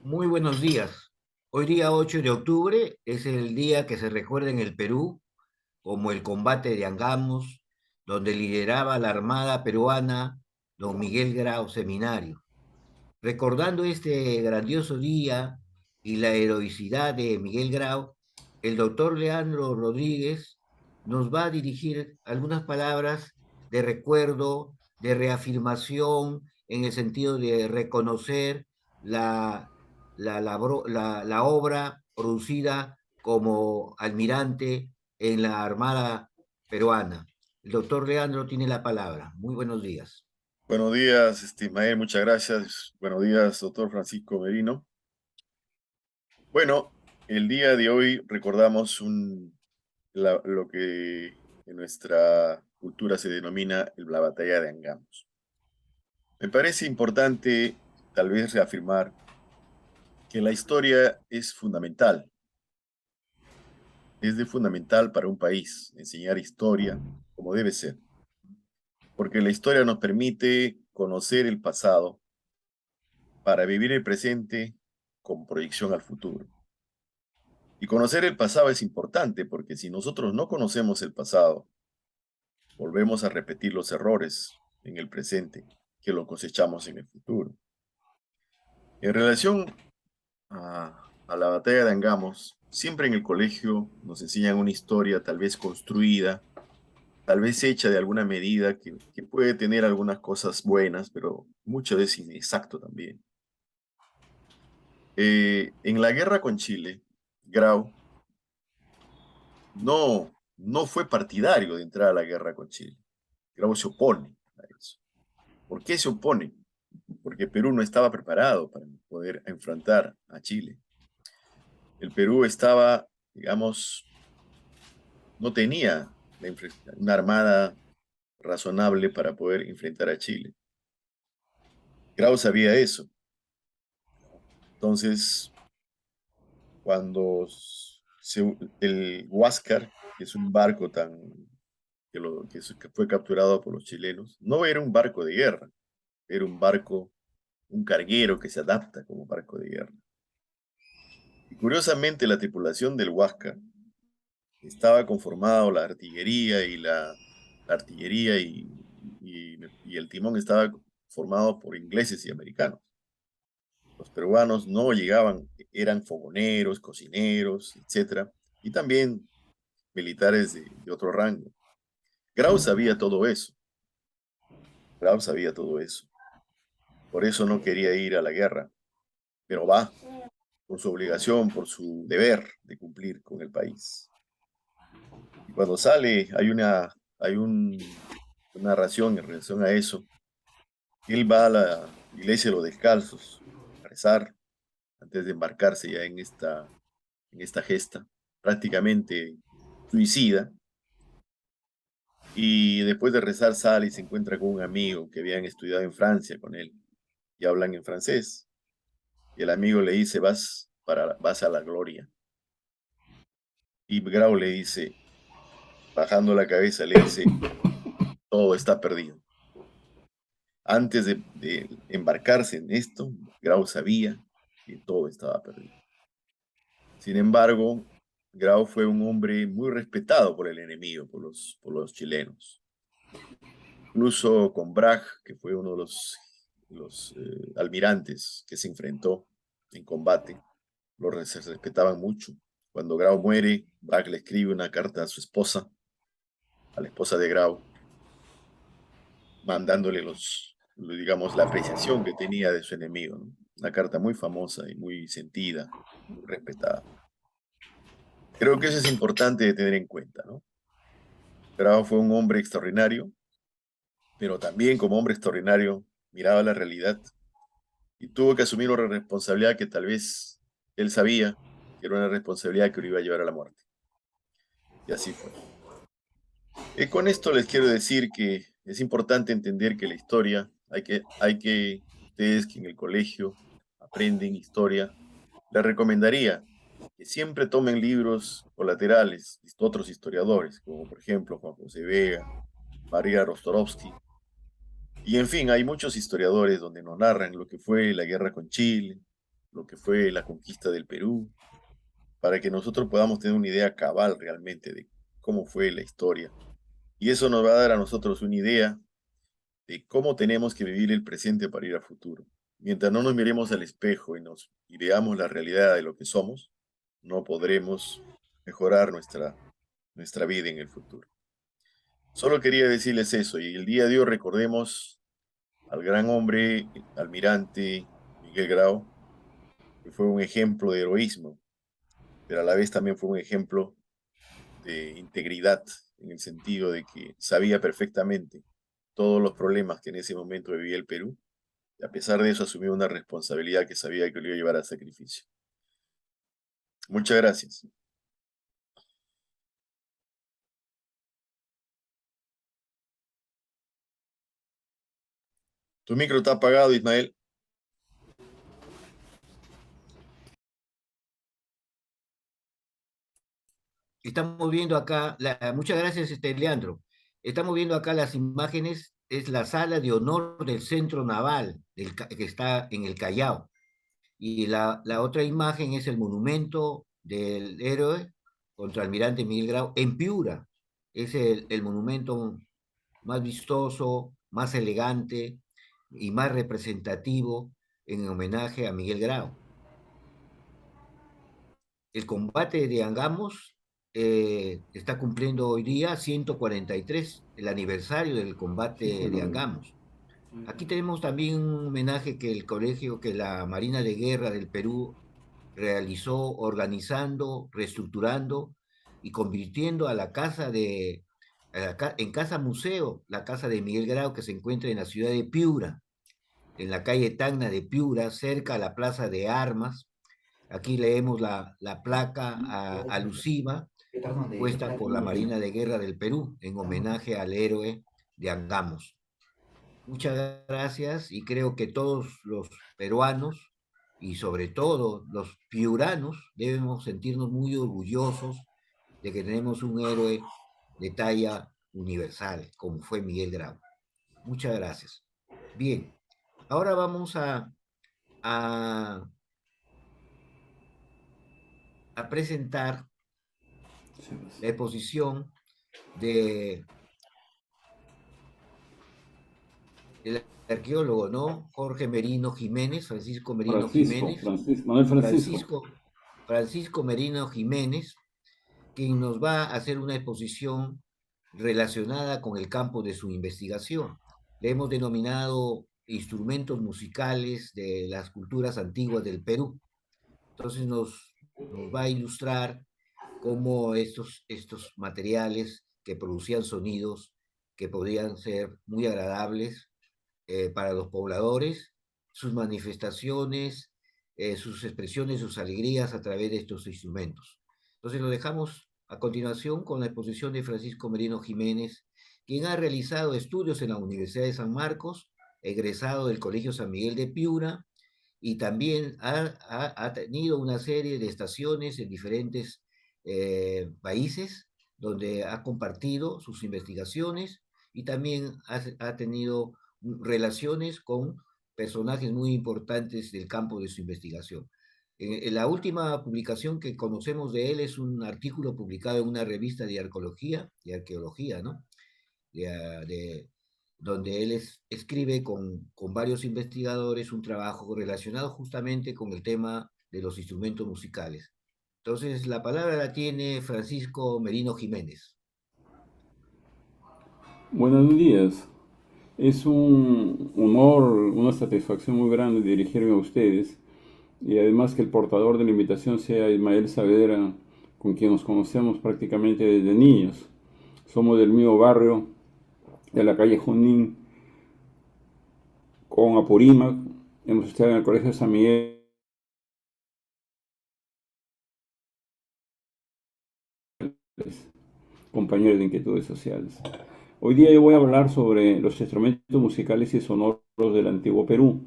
Muy buenos días. Hoy día 8 de octubre es el día que se recuerda en el Perú como el combate de Angamos, donde lideraba la Armada peruana don Miguel Grau Seminario. Recordando este grandioso día y la heroicidad de Miguel Grau, el doctor Leandro Rodríguez nos va a dirigir algunas palabras de recuerdo, de reafirmación, en el sentido de reconocer la, la obra producida como almirante en la Armada peruana. El doctor Leandro tiene la palabra. Muy buenos días. Buenos días, Ismael, muchas gracias. Buenos días, doctor Francisco Merino. Bueno, el día de hoy recordamos lo que en nuestra cultura se denomina la batalla de Angamos. Me parece importante tal vez reafirmar que la historia es fundamental, es de fundamental para un país enseñar historia como debe ser, porque la historia nos permite conocer el pasado para vivir el presente con proyección al futuro. Y conocer el pasado es importante porque si nosotros no conocemos el pasado, volvemos a repetir los errores en el presente que lo cosechamos en el futuro. En relación a la batalla de Angamos, siempre en el colegio nos enseñan una historia tal vez construida, tal vez hecha de alguna medida que puede tener algunas cosas buenas, pero muchas veces inexacto también. En la guerra con Chile, Grau no fue partidario de entrar a la guerra con Chile. Grau se opone a eso. ¿Por qué se opone? Porque Perú no estaba preparado para poder enfrentar a Chile. El Perú estaba, digamos, no tenía una armada razonable para poder enfrentar a Chile. Grau sabía eso. Entonces, cuando el Huáscar, que es un barco que fue capturado por los chilenos, no era un barco de guerra, era un carguero que se adapta como barco de guerra. Y curiosamente, la tripulación del Huáscar estaba conformado la artillería y el timón estaba formado por ingleses y americanos. Los peruanos no llegaban, eran fogoneros, cocineros, etcétera, y también militares de otro rango. Grau sabía todo eso. Grau sabía todo eso. Por eso no quería ir a la guerra, pero va por su obligación, por su deber de cumplir con el país. Y cuando sale, una narración en relación a eso. Él va a la iglesia de los descalzos a rezar antes de embarcarse ya en esta gesta, prácticamente suicida. Y después de rezar sale y se encuentra con un amigo que habían estudiado en Francia con él y hablan en francés. Y el amigo le dice, vas a la gloria. Y Grau le dice, bajando la cabeza, le dice, todo está perdido. Antes de embarcarse en esto, Grau sabía que todo estaba perdido. Sin embargo, Grau fue un hombre muy respetado por el enemigo, por los chilenos. Incluso con Bragg, que fue uno de los almirantes que se enfrentó en combate, se respetaban mucho. Cuando Grau muere, Bragg le escribe una carta a su esposa, a la esposa de Grau, mandándole digamos, la apreciación que tenía de su enemigo, ¿no? Una carta muy famosa y muy sentida, muy respetada. Creo que eso es importante de tener en cuenta, ¿no? Grau fue un hombre extraordinario, pero también como hombre extraordinario miraba la realidad y tuvo que asumir una responsabilidad que tal vez él sabía que era una responsabilidad que lo iba a llevar a la muerte. Y así fue. Con esto les quiero decir que es importante entender que la historia, ustedes que en el colegio aprenden historia, les recomendaría que siempre tomen libros colaterales de otros historiadores, como por ejemplo Juan José Vega, María Rostorovsky. Y en fin, hay muchos historiadores donde nos narran lo que fue la guerra con Chile, lo que fue la conquista del Perú, para que nosotros podamos tener una idea cabal realmente de cómo fue la historia. Y eso nos va a dar a nosotros una idea de cómo tenemos que vivir el presente para ir al futuro. Mientras no nos miremos al espejo y veamos la realidad de lo que somos, no podremos mejorar nuestra vida en el futuro. Solo quería decirles eso, y el día de hoy recordemos al gran hombre, almirante Miguel Grau, que fue un ejemplo de heroísmo, pero a la vez también fue un ejemplo de integridad, en el sentido de que sabía perfectamente todos los problemas que en ese momento vivía el Perú, y a pesar de eso asumió una responsabilidad que sabía que lo iba a llevar al sacrificio. Muchas gracias. Tu micro está apagado, Ismael. Estamos viendo acá, muchas gracias, Leandro. Estamos viendo acá las imágenes, es la sala de honor del Centro Naval que está en el Callao. Y la otra imagen es el monumento del héroe contra Almirante Miguel Grau en Piura. Es el monumento más vistoso, más elegante y más representativo en homenaje a Miguel Grau. El combate de Angamos está cumpliendo hoy día 143, el aniversario del Sí, combate de señor. Angamos. Aquí tenemos también un homenaje que el colegio, que la Marina de Guerra del Perú realizó organizando, reestructurando y convirtiendo a la casa en casa museo, la casa de Miguel Grau que se encuentra en la ciudad de Piura, en la calle Tacna de Piura, cerca a la Plaza de Armas. Aquí leemos la placa alusiva puesta por la Marina de Guerra del Perú en homenaje al héroe de Angamos. Muchas gracias y creo que todos los peruanos y sobre todo los piuranos debemos sentirnos muy orgullosos de que tenemos un héroe de talla universal como fue Miguel Grau. Muchas gracias. Bien, ahora vamos a, a presentar Sí, pues. la exposición de el arqueólogo, ¿no? Jorge Merino Jiménez, Francisco Merino Jiménez, Manuel Francisco. Francisco, Francisco Merino Jiménez, quien nos va a hacer una exposición relacionada con el campo de su investigación. Le hemos denominado instrumentos musicales de las culturas antiguas del Perú. Entonces nos va a ilustrar cómo estos materiales que producían sonidos que podían ser muy agradables para los pobladores, sus manifestaciones, sus expresiones, sus alegrías a través de estos instrumentos. Entonces lo dejamos a continuación con la exposición de Francisco Merino Jiménez, quien ha realizado estudios en la Universidad de San Marcos, egresado del Colegio San Miguel de Piura, y también ha tenido una serie de estaciones en diferentes países donde ha compartido sus investigaciones y también ha tenido relaciones con personajes muy importantes del campo de su investigación. La última publicación que conocemos de él es un artículo publicado en una revista de arqueología, ¿no? De, de, donde él escribe con varios investigadores un trabajo relacionado justamente con el tema de los instrumentos musicales. Entonces, la palabra la tiene Francisco Merino Jiménez. Buenos días. Es un honor, una satisfacción muy grande dirigirme a ustedes y además que el portador de la invitación sea Ismael Saavedra, con quien nos conocemos prácticamente desde niños. Somos del mismo barrio, de la calle Junín, con Apurímac. Hemos estado en el Colegio San Miguel, compañeros de inquietudes sociales. Hoy día yo voy a hablar sobre los instrumentos musicales y sonoros del antiguo Perú.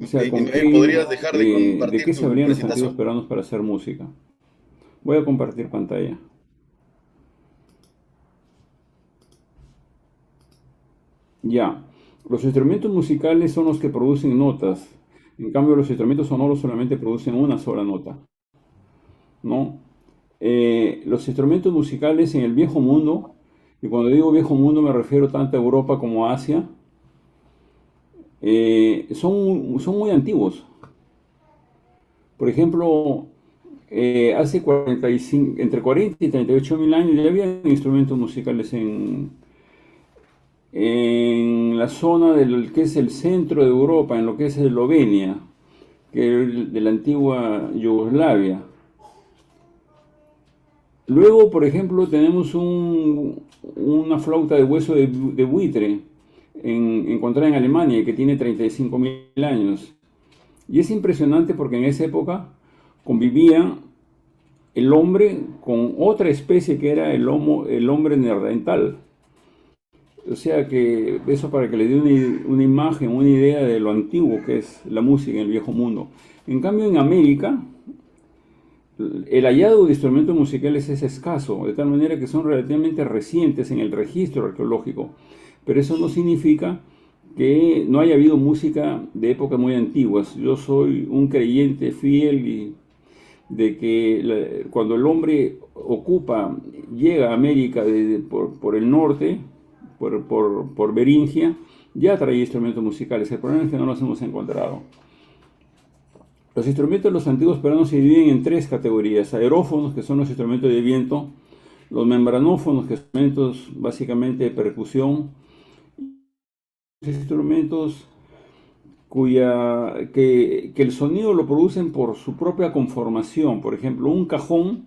O sea, Ismael, ¿podrías dejar de de qué compartir se tu abrían los antiguos presentación? peruanos para hacer música. Voy a compartir pantalla. Ya, los instrumentos musicales son los que producen notas, En cambio, los instrumentos sonoros solamente producen una sola nota, ¿no? Los instrumentos musicales en el viejo mundo, y cuando digo viejo mundo me refiero tanto a Europa como a Asia, son muy antiguos. Por ejemplo, hace 45, entre 40 y 38 mil años ya había instrumentos musicales en la zona del que es el centro de Europa, en lo que es Eslovenia, que es de la antigua Yugoslavia. Luego, por ejemplo, tenemos una flauta de hueso de buitre encontrada en Alemania que tiene 35 mil años. Y es impresionante porque en esa época convivía el hombre con otra especie que era el hombre neandertal. O sea que eso para que le dé una imagen, una idea de lo antiguo que es la música en el viejo mundo. En cambio en América el hallazgo de instrumentos musicales es escaso, de tal manera que son relativamente recientes en el registro arqueológico. Pero eso no significa que no haya habido música de épocas muy antiguas. Yo soy un creyente fiel de que cuando el hombre llega a América por el norte, por Beringia, ya traía instrumentos musicales. El problema es que no los hemos encontrado. Los instrumentos de los antiguos peruanos se dividen en tres categorías: aerófonos, que son los instrumentos de viento; los membranófonos, que son instrumentos básicamente de percusión; instrumentos que el sonido lo producen por su propia conformación. Por ejemplo, un cajón,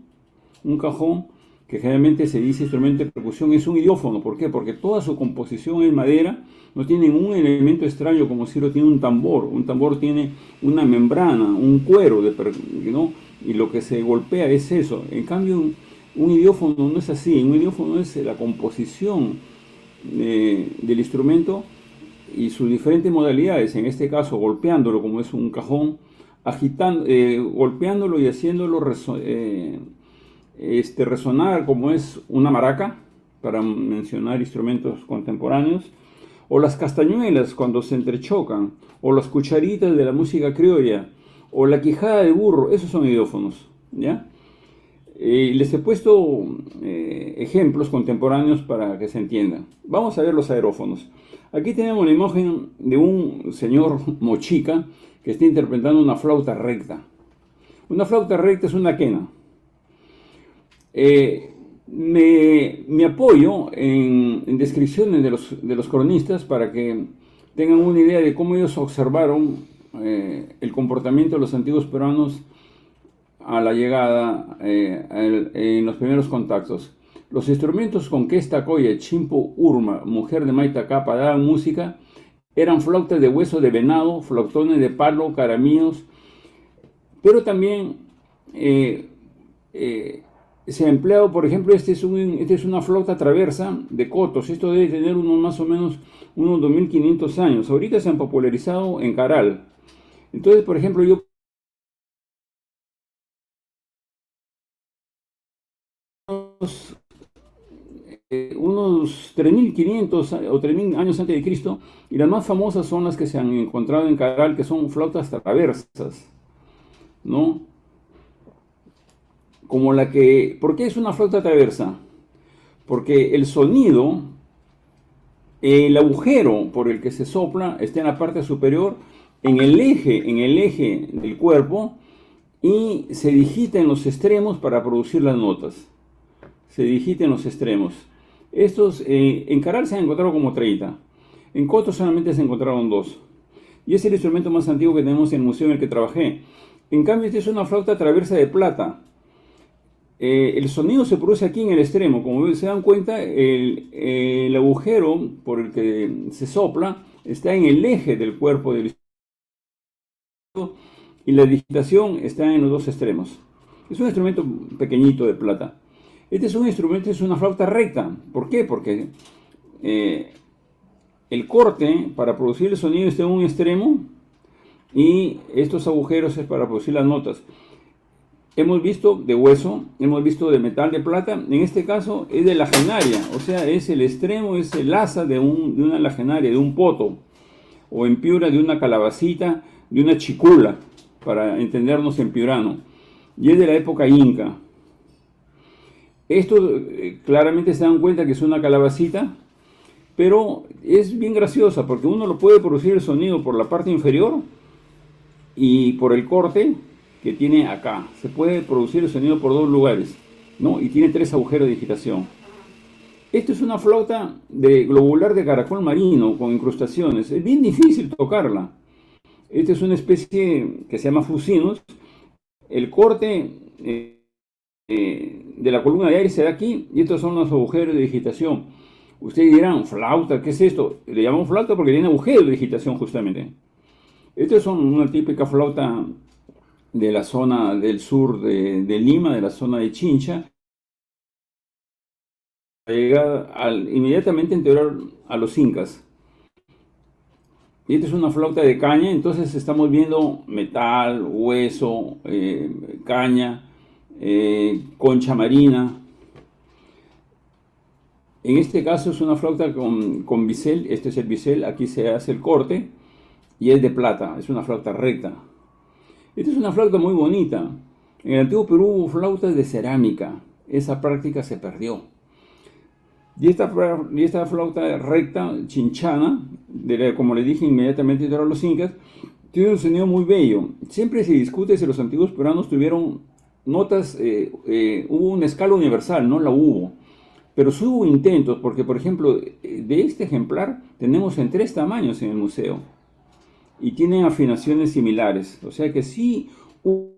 que generalmente se dice instrumento de percusión, es un idiófono. ¿Por qué? Porque toda su composición es madera, no tiene un elemento extraño como si lo tiene un tambor. Un tambor tiene una membrana, un cuero, ¿no? Y lo que se golpea es eso. En cambio, un idiófono no es así. Un idiófono es la composición del instrumento y sus diferentes modalidades. En este caso, golpeándolo como es un cajón, golpeándolo y haciéndolo resonar como es una maraca, para mencionar instrumentos contemporáneos, o las castañuelas cuando se entrechocan, o las cucharitas de la música criolla, o la quijada de burro. Esos son idiófonos, ¿ya? Les he puesto ejemplos contemporáneos para que se entiendan. Vamos a ver los aerófonos. Aquí tenemos la imagen de un señor mochica que está interpretando una flauta recta. Una flauta recta es una quena. Me apoyo en descripciones de los cronistas para que tengan una idea de cómo ellos observaron el comportamiento de los antiguos peruanos a la llegada en los primeros contactos. Los instrumentos con que esta coya, Chimpo Urma, mujer de Maitacapa, daban música, eran flautas de hueso de venado, flautones de palo, caramillos, pero también se ha empleado, por ejemplo, esta es una flauta traversa de cotos. Esto debe tener más o menos unos 2500 años. Ahorita se han popularizado en Caral. Entonces, por ejemplo, unos 3500 o 3000 años antes de Cristo, y las más famosas son las que se han encontrado en Caral, que son flautas traversas, ¿no? Como ¿por qué es una flauta traversa? Porque el sonido, el agujero por el que se sopla está en la parte superior, en el eje del cuerpo, y se digita en los extremos para producir las notas. Se digita en los extremos. Estos en Caral se han encontrado como 30. En Coto solamente se encontraron 2. Y es el instrumento más antiguo que tenemos en el museo en el que trabajé. En cambio, esta es una flauta traversa de plata. El sonido se produce aquí en el extremo. Como se dan cuenta, el agujero por el que se sopla está en el eje del cuerpo del instrumento y la digitación está en los dos extremos. Es un instrumento pequeñito de plata. Este es un instrumento, es una flauta recta. ¿Por qué? Porque el corte para producir el sonido está en un extremo y estos agujeros es para producir las notas. Hemos visto de hueso, hemos visto de metal, de plata. En este caso es de lagenaria, o sea, es el extremo, es el asa de una lagenaria, de un poto, o en Piura de una calabacita, de una chicula, para entendernos en piurano, y es de la época inca. Esto claramente se dan cuenta que es una calabacita, pero es bien graciosa porque uno lo puede producir el sonido por la parte inferior y por el corte que tiene acá. Se puede producir el sonido por dos lugares, ¿no? Y tiene 3 agujeros de digitación. Esto es una flauta de globular de caracol marino con incrustaciones. Es bien difícil tocarla. Esta es una especie que se llama fusinus. El corte de la columna de aire se da aquí y estos son los agujeros de digitación. Ustedes dirán, flauta, ¿qué es esto? Le llamamos flauta porque tiene agujeros de digitación justamente. Estas son una típica flauta de la zona del sur de Lima, de la zona de Chincha, llegada inmediatamente anterior a los incas. Y esta es una flauta de caña, entonces estamos viendo metal, hueso, caña, concha marina. En este caso es una flauta con bisel, este es el bisel, aquí se hace el corte y es de plata, es una flauta recta. Esta es una flauta muy bonita. En el antiguo Perú hubo flautas de cerámica, esa práctica se perdió. Y esta flauta recta, chinchana, como le dije inmediatamente a los incas, tiene un sonido muy bello. Siempre se discute si los antiguos peruanos tuvieron notas, hubo una escala universal, no la hubo. Pero sí hubo intentos, porque por ejemplo, de este ejemplar tenemos en 3 tamaños en el museo. Y tienen afinaciones similares. O sea que sí hubo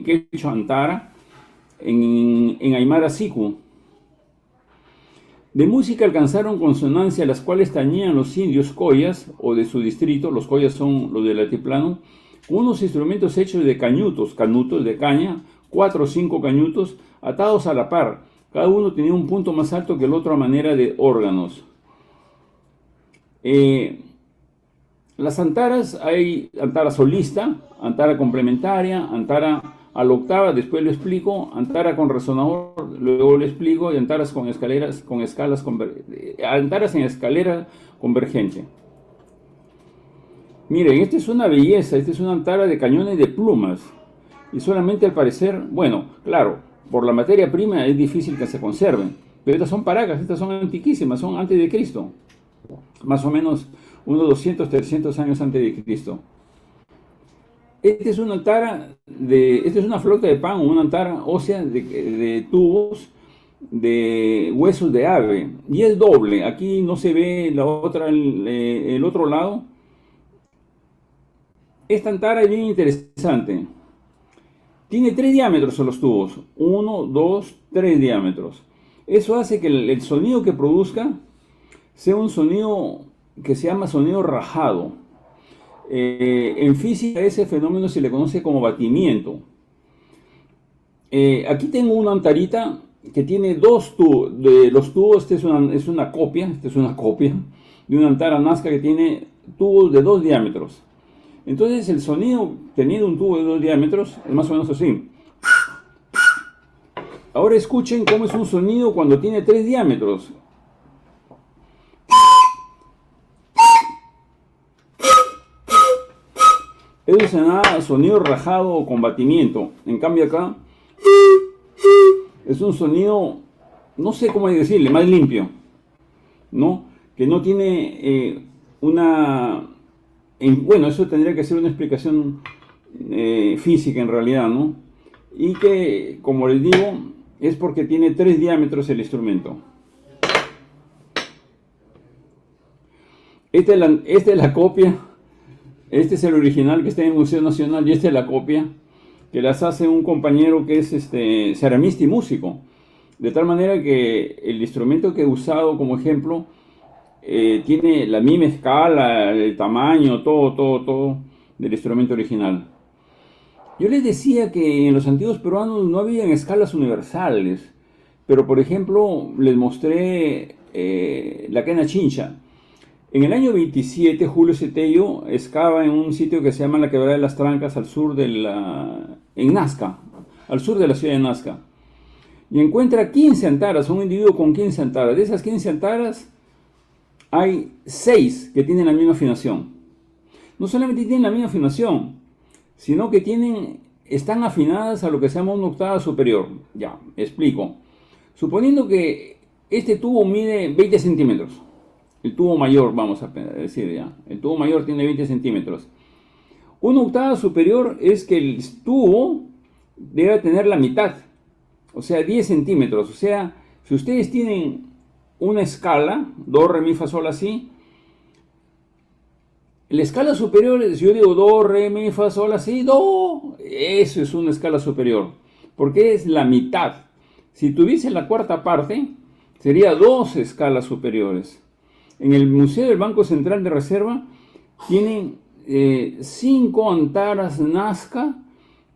quechua antara en Aymara Siku. De música alcanzaron consonancia las cuales tañían los indios coyas o de su distrito, los coyas son los del altiplano, con unos instrumentos hechos de cañutos, canutos de caña, 4 o 5 cañutos atados a la par. Cada uno tenía un punto más alto que el otro a manera de órganos. Las antaras, hay antara solista, antara complementaria, antara a la octava, después lo explico, antara con resonador, luego lo explico, y antaras con escaleras, con escalas, antaras en escalera convergente. Miren, esta es una belleza, esta es una antara de cañones de plumas, y solamente al parecer, bueno, claro, por la materia prima es difícil que se conserven, pero estas son paracas, estas son antiquísimas, son antes de Cristo, más o menos unos 200, 300 años antes de Cristo. Esta es una antara esta es una flauta de pan, una antara ósea de tubos de huesos de ave y es doble. Aquí no se ve la otra, el otro lado. Esta antara es bien interesante. Tiene 3 diámetros en los tubos, 1, 2, 3 diámetros. Eso hace que el sonido que produzca sea un sonido que se llama sonido rajado. En física ese fenómeno se le conoce como batimiento. Aquí tengo una antarita que tiene 2 tubos. De los tubos, esta es una copia de una antara nazca que tiene tubos de 2 diámetros. Entonces el sonido teniendo un tubo de 2 diámetros es más o menos así. Ahora escuchen cómo es un sonido cuando tiene 3 diámetros. Eso se llama sonido rajado o con batimiento. En cambio acá es un sonido, no sé cómo decirle, más limpio, ¿no? Que no tiene bueno, eso tendría que ser una explicación física en realidad, ¿no? Y que, como les digo, es porque tiene 3 diámetros el instrumento. Esta es la copia. Este es el original que está en el Museo Nacional y esta es la copia que las hace un compañero que es ceramista y músico. De tal manera que el instrumento que he usado como ejemplo tiene la misma escala, el tamaño, todo del instrumento original. Yo les decía que en los antiguos peruanos no habían escalas universales, pero por ejemplo les mostré la cadena Chincha. En el año 27, Julio Cetello excava en un sitio que se llama la Quebrada de las Trancas, al sur en Nazca, al sur de la ciudad de Nazca. Y encuentra 15 antaras, un individuo con 15 antaras. De esas 15 antaras, hay 6 que tienen la misma afinación. No solamente tienen la misma afinación, sino que están afinadas a lo que se llama una octava superior. Ya, explico. Suponiendo que este tubo mide 20 centímetros. El tubo mayor, vamos a decir ya. El tubo mayor tiene 20 centímetros. Una octava superior es que el tubo debe tener la mitad. O sea, 10 centímetros. O sea, si ustedes tienen una escala, do, re, mi, fa, sol, la, si. La escala superior, si yo digo do, re, mi, fa, sol, la, si, do, eso es una escala superior. Porque es la mitad. Si tuviese la cuarta parte, sería 2 escalas superiores. En el Museo del Banco Central de Reserva tienen 5 antaras Nazca,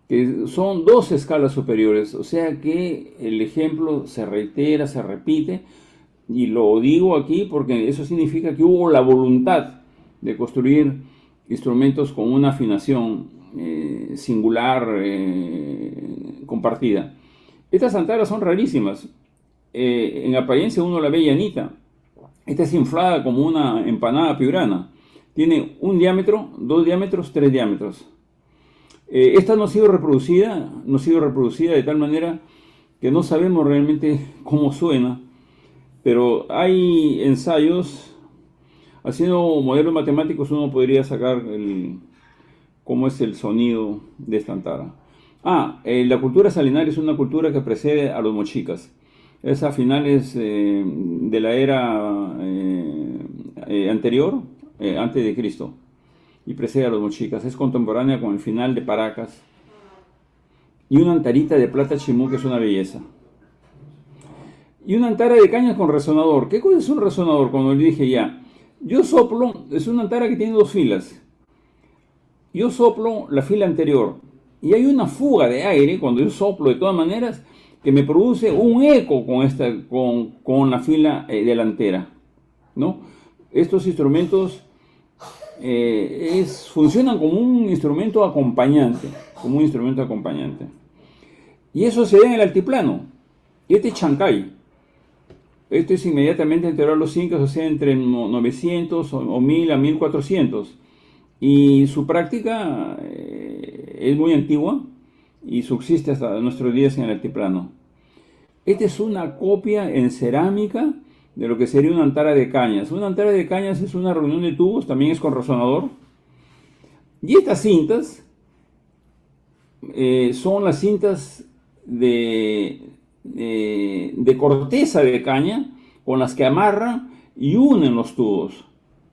que son 2 escalas superiores. O sea que el ejemplo se reitera, se repite. Y lo digo aquí porque eso significa que hubo la voluntad de construir instrumentos con una afinación singular, compartida. Estas antaras son rarísimas. En apariencia uno la ve llanita. Esta es inflada como una empanada piurana. Tiene un diámetro, 2 diámetros, 3 diámetros. Esta no ha sido reproducida de tal manera que no sabemos realmente cómo suena. Pero hay ensayos, haciendo modelos matemáticos uno podría sacar cómo es el sonido de esta antara. La cultura salinaria es una cultura que precede a los mochicas. Es a finales de la era anterior, antes de Cristo, y precede a los mochicas. Es contemporánea con el final de Paracas. Y una antarita de plata chimú que es una belleza. Y una antara de cañas con resonador. ¿Qué cosa es un resonador? Cuando le dije ya, yo soplo, es una antara que tiene 2 filas. Yo soplo la fila anterior y hay una fuga de aire cuando yo soplo de todas maneras que me produce un eco con la fila delantera, ¿no? Estos instrumentos funcionan como un instrumento acompañante, Y eso se ve en el altiplano. Y este es Chancay. Esto es inmediatamente anterior a los incas, o sea, entre 900 o 1000 a 1400. Y su práctica es muy antigua y subsiste hasta nuestros días en el altiplano. Esta es una copia en cerámica de lo que sería una antara de cañas. Una antara de cañas es una reunión de tubos, también es con resonador. Y estas cintas son las cintas de corteza de caña con las que amarran y unen los tubos,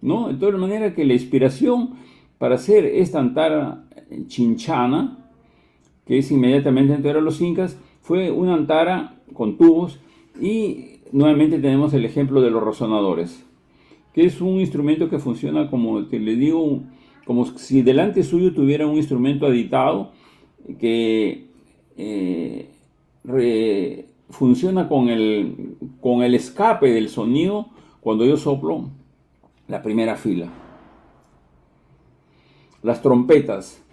¿no? De tal manera que la inspiración para hacer esta antara chinchana, que es inmediatamente anterior a los incas, fue una antara con tubos. Y nuevamente tenemos el ejemplo de los resonadores, que es un instrumento que funciona como te le digo, como si delante suyo tuviera un instrumento aditado que funciona con el escape del sonido cuando yo soplo la primera fila. Las trompetas.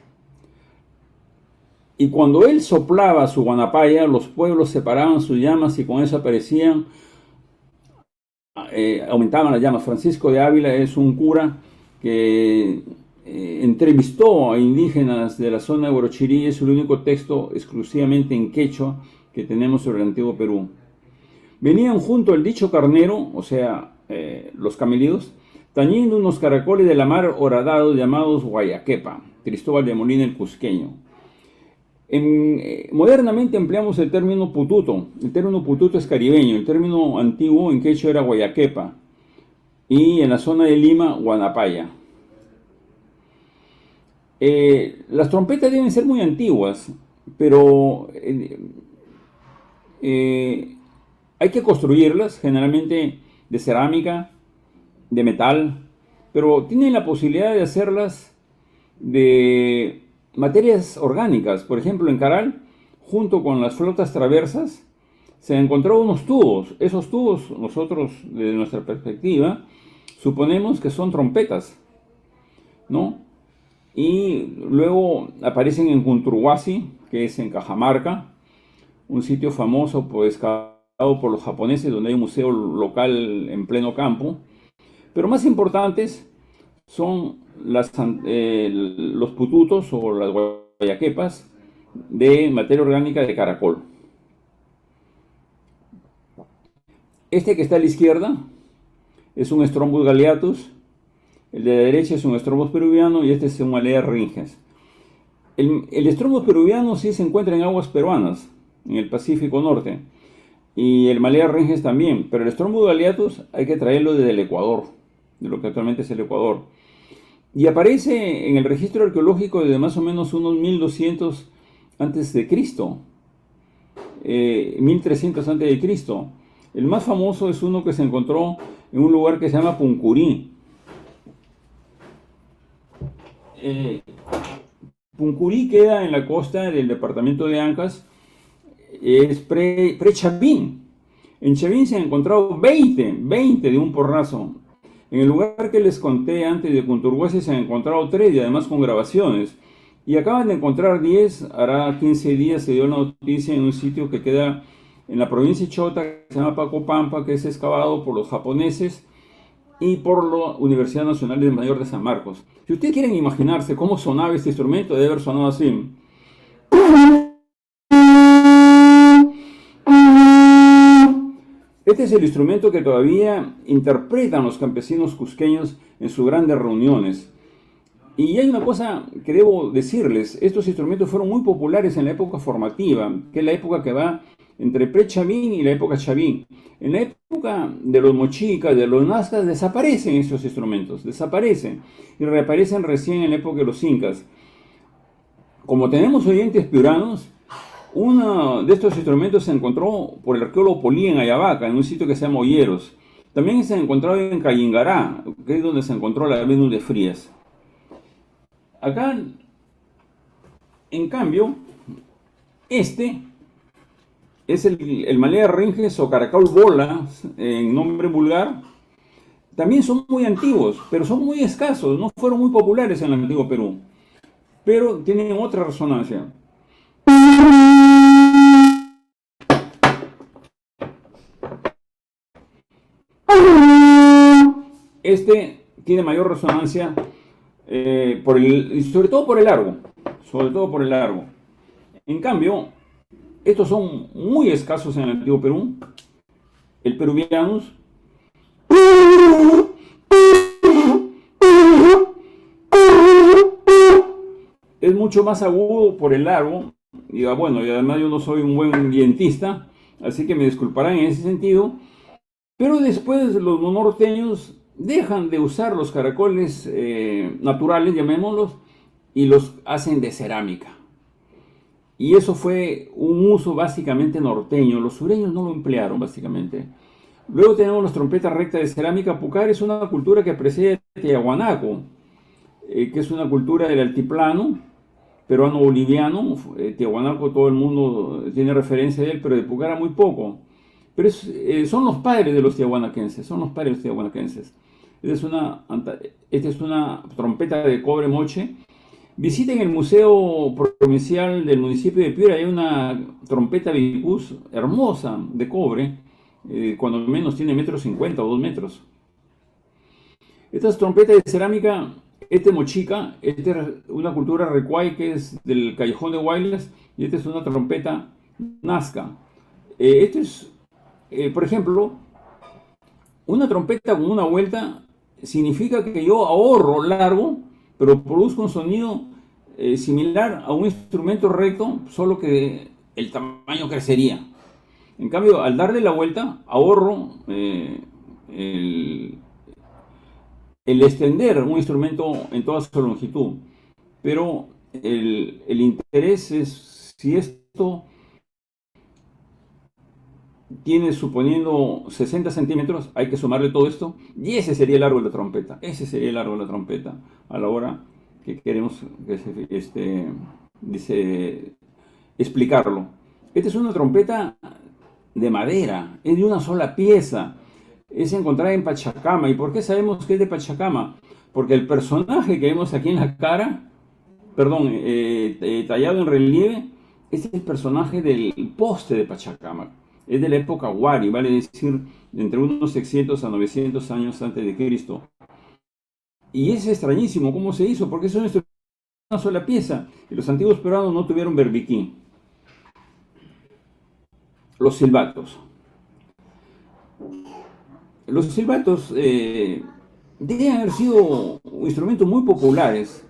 Y cuando él soplaba su guanapaya, los pueblos separaban sus llamas y con eso aumentaban las llamas. Francisco de Ávila es un cura que entrevistó a indígenas de la zona de Huarochirí. Es el único texto exclusivamente en quechua que tenemos sobre el antiguo Perú. Venían junto al dicho carnero, o sea, los camelidos, tañiendo unos caracoles de la mar horadados llamados Guayaquepa, Cristóbal de Molina el Cusqueño. Modernamente empleamos el término pututo. El término pututo es caribeño. El término antiguo en quechua era Guayaquepa. Y en la zona de Lima, Guanapaya. Las trompetas deben ser muy antiguas, pero hay que construirlas, generalmente de cerámica, de metal, pero tienen la posibilidad de hacerlas de materias orgánicas. Por ejemplo, en Caral, junto con las flautas traversas, se han encontrado unos tubos. Esos tubos, nosotros, desde nuestra perspectiva, suponemos que son trompetas, ¿no? Y luego aparecen en Cunturhuasi, que es en Cajamarca, un sitio famoso pues excavado por los japoneses, donde hay un museo local en pleno campo. Pero más importantes son los pututos o las guayaquepas de materia orgánica de caracol. Este que está a la izquierda es un Strombus galeatus, el de la derecha es un Strombus peruviano y este es un Malea ringens. El Strombus peruviano sí se encuentra en aguas peruanas, en el Pacífico Norte, y el Malea ringens también, pero el Strombus galeatus hay que traerlo desde el Ecuador, de lo que actualmente es el Ecuador. Y aparece en el registro arqueológico desde más o menos unos 1200 antes de Cristo, 1300 antes de Cristo. El más famoso es uno que se encontró en un lugar que se llama Puncurí. Puncurí queda en la costa del departamento de Ancas, es pre-Chavín. En Chavín se han encontrado 20 de un porrazo. En el lugar que les conté antes de Cunturhuasi se han encontrado 3 y además con grabaciones. Y acaban de encontrar 10, hará 15 días se dio una noticia en un sitio que queda en la provincia de Chota, que se llama Pacopampa, que es excavado por los japoneses y por la Universidad Nacional de Mayor de San Marcos. Si ustedes quieren imaginarse cómo sonaba este instrumento, debe haber sonado así. Este es el instrumento que todavía interpretan los campesinos cusqueños en sus grandes reuniones. Y hay una cosa que debo decirles, estos instrumentos fueron muy populares en la época formativa, que es la época que va entre pre-Chavín y la época Chavín. En la época de los mochicas, de los nazcas, desaparecen estos instrumentos, desaparecen y reaparecen recién en la época de los incas. Como tenemos oyentes piuranos, uno de estos instrumentos se encontró por el arqueólogo Polí en Ayabaca, en un sitio que se llama Olleros. También se ha encontrado en Cayingará, que es donde se encontró la Venus de Frías. Acá, en cambio, este es el Malea ringens o caracol bola, en nombre vulgar. También son muy antiguos, pero son muy escasos, no fueron muy populares en el antiguo Perú. Pero tienen otra resonancia. Este tiene mayor resonancia sobre todo por el largo. Sobre todo por el largo. En cambio, estos son muy escasos en el antiguo Perú. El peruvianus es mucho más agudo por el largo. Y bueno, y además yo no soy un buen vientista, así que me disculparán en ese sentido. Pero después los norteños dejan de usar los caracoles naturales, llamémoslos, y los hacen de cerámica. Y eso fue un uso básicamente norteño. Los sureños no lo emplearon básicamente. Luego tenemos las trompetas rectas de cerámica. Pucar es una cultura que precede a Tiahuanaco, que es una cultura del altiplano peruano-boliviano. Tiahuanaco todo el mundo tiene referencia de él, pero de Pucara muy poco. Pero son los padres de los tiahuanaquenses, son los padres de los tiahuanaquenses. Esta es una trompeta de cobre moche. Visiten el Museo Provincial del municipio de Piura, hay una trompeta bicus hermosa de cobre, cuando menos tiene 1,50 m o 2 metros. Estas trompetas de cerámica, este mochica, esta es una cultura recuay que es del Callejón de Guaylas, y esta es una trompeta nazca. Esto es, por ejemplo, una trompeta con una vuelta significa que yo ahorro largo, pero produzco un sonido similar a un instrumento recto, solo que el tamaño crecería. En cambio, al darle la vuelta, ahorro el extender un instrumento en toda su longitud. Pero el interés es si esto tiene, suponiendo 60 centímetros, hay que sumarle todo esto, y ese sería el largo de la trompeta. Ese sería el largo de la trompeta a la hora que queremos explicarlo. Esta es una trompeta de madera, es de una sola pieza, es encontrada en Pachacama. ¿Y por qué sabemos que es de Pachacama? Porque el personaje que vemos aquí en la cara, perdón, tallado en relieve, es el personaje del poste de Pachacama. Es de la época Wari, vale decir, entre unos 600 a 900 años antes de Cristo. Y es extrañísimo cómo se hizo, porque eso es una sola pieza. Y los antiguos peruanos no tuvieron berbiquín. Los silbatos. Los silbatos deben haber sido instrumentos muy populares,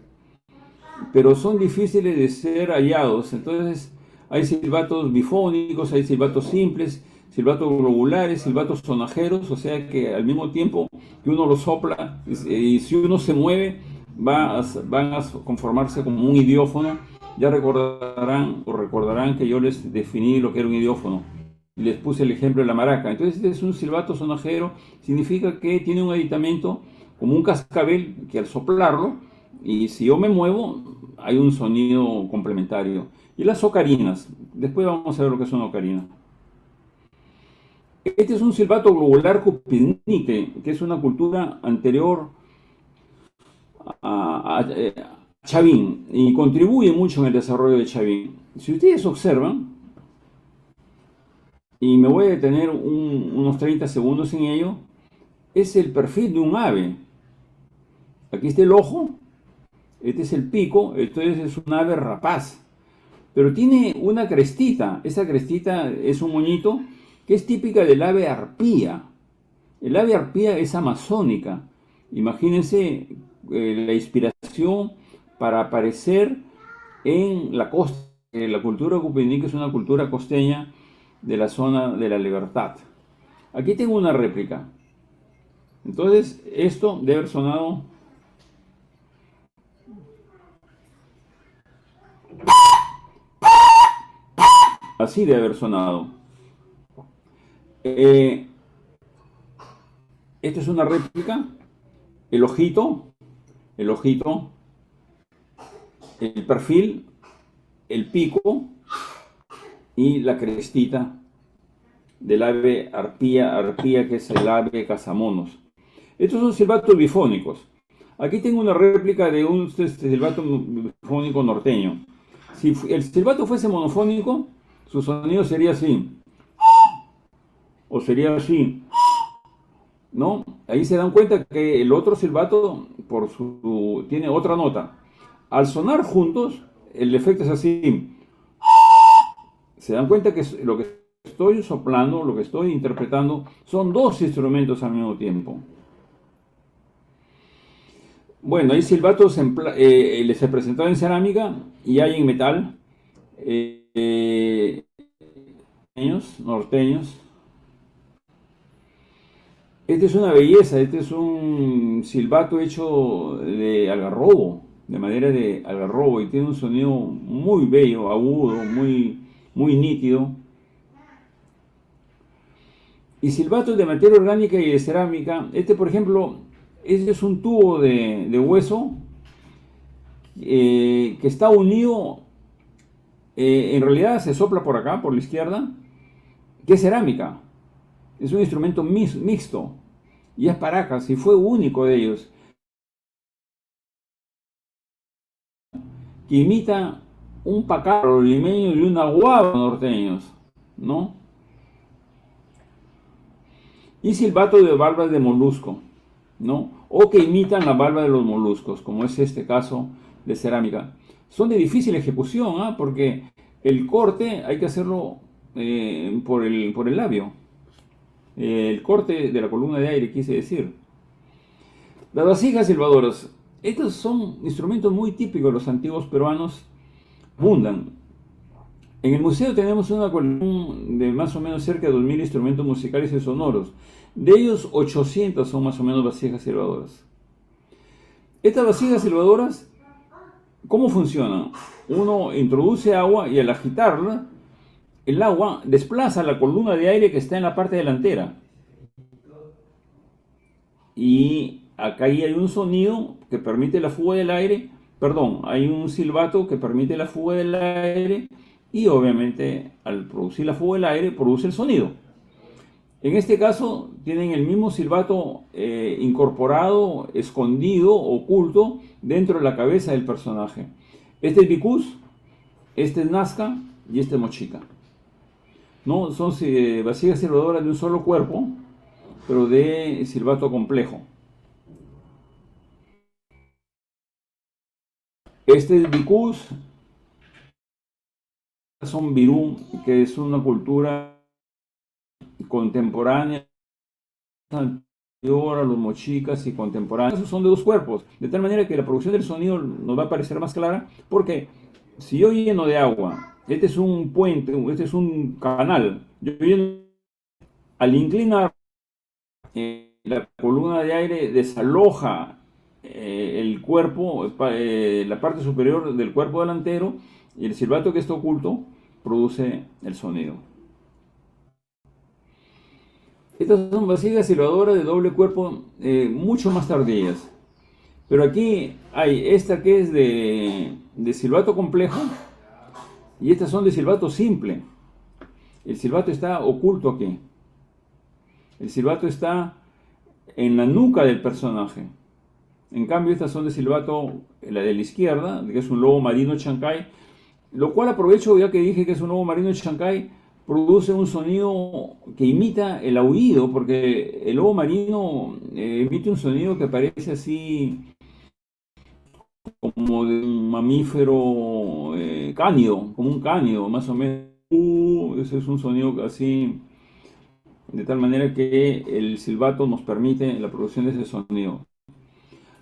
pero son difíciles de ser hallados. Entonces hay silbatos bifónicos, hay silbatos simples, silbatos globulares, silbatos sonajeros, o sea que al mismo tiempo que uno lo sopla y si uno se mueve van a conformarse como un idiófono. Ya recordarán que yo les definí lo que era un idiófono. Les puse el ejemplo de la maraca. Entonces este es un silbato sonajero, significa que tiene un aditamento como un cascabel que al soplarlo, y si yo me muevo, hay un sonido complementario. Y las ocarinas, después vamos a ver lo que es una ocarina. Este es un silbato globular cupidnique, que es una cultura anterior a Chavín y contribuye mucho en el desarrollo de Chavín. Si ustedes observan, y me voy a detener unos 30 segundos en ello, es el perfil de un ave. Aquí está el ojo, este es el pico, entonces es un ave rapaz. Pero tiene una crestita, esa crestita es un moñito que es típica del ave arpía. El ave arpía es amazónica. Imagínense la inspiración para aparecer en la costa. La cultura cupidnica es una cultura costeña de la zona de la Libertad. Aquí tengo una réplica. Entonces, esto debe haber sonado así, debe haber sonado. Esta es una réplica. El ojito, el ojito, el perfil, el pico y la crestita del ave arpía que es el ave cazamonos. Estos son silbatos bifónicos. Aquí tengo una réplica de un silbato bifónico norteño. Si el silbato fuese monofónico, su sonido sería así, o sería así, ¿no? Ahí se dan cuenta que el otro silbato tiene otra nota. Al sonar juntos, el efecto es así. Se dan cuenta que lo que estoy soplando, lo que estoy interpretando, son dos instrumentos al mismo tiempo. Bueno, hay silbatos les he presentado en cerámica y hay en metal, norteños. Este es una belleza, este es un silbato hecho de algarrobo, de madera de algarrobo, y tiene un sonido muy bello, agudo, muy nítido. Y silbatos de materia orgánica y de cerámica. Este, por ejemplo, este es un tubo de hueso que está unido, en realidad se sopla por acá, por la izquierda, que es cerámica. Es un instrumento mixto y es paracas y fue único de ellos, que imita un pacaro limeño y una guava norteños, ¿no? Y silbato de valvas de molusco, ¿no? O que imitan la valva de los moluscos, como es este caso de cerámica. Son de difícil ejecución, ¿ah? Porque el corte hay que hacerlo por el labio. El corte de la columna de aire, quise decir. Las vasijas silbadoras. Estos son instrumentos muy típicos de los antiguos peruanos. Abundan. En el museo tenemos una colección de más o menos cerca de 2000 instrumentos musicales y sonoros. De ellos, 800 son más o menos vasijas silbadoras. Estas vasijas silbadoras, ¿cómo funcionan? Uno introduce agua y al agitarla, el agua desplaza la columna de aire que está en la parte delantera. Y acá hay un sonido que permite la fuga del aire, perdón, hay un silbato que permite la fuga del aire y obviamente al producir la fuga del aire produce el sonido. En este caso tienen el mismo silbato incorporado, escondido, oculto dentro de la cabeza del personaje. Este es Vicus, este es Nazca y este es Mochica. ¿No? Son vasijas silbadoras de un solo cuerpo, pero de silbato complejo. Este es Vicus, son Virú, que es una cultura contemporánea anterior a los mochicas y contemporáneos. Esos son de dos cuerpos, de tal manera que la producción del sonido nos va a parecer más clara, porque si yo lleno de agua, este es un puente, este es un canal, yo lleno, al inclinar la columna de aire desaloja el cuerpo, la parte superior del cuerpo delantero, y el silbato que está oculto produce el sonido. Estas son vasijas silbadoras de doble cuerpo mucho más tardías. Pero aquí hay esta que es de silbato complejo y estas son de silbato simple. El silbato está oculto aquí. El silbato está en la nuca del personaje. En cambio, estas son de silbato, la de la izquierda, que es un lobo marino chancay, lo cual aprovecho, ya que dije que es un lobo marino chancay, produce un sonido que imita el aullido, porque el lobo marino emite un sonido que parece así como de un mamífero cánido, como un cánido, más o menos. Ese es un sonido así, de tal manera que el silbato nos permite la producción de ese sonido.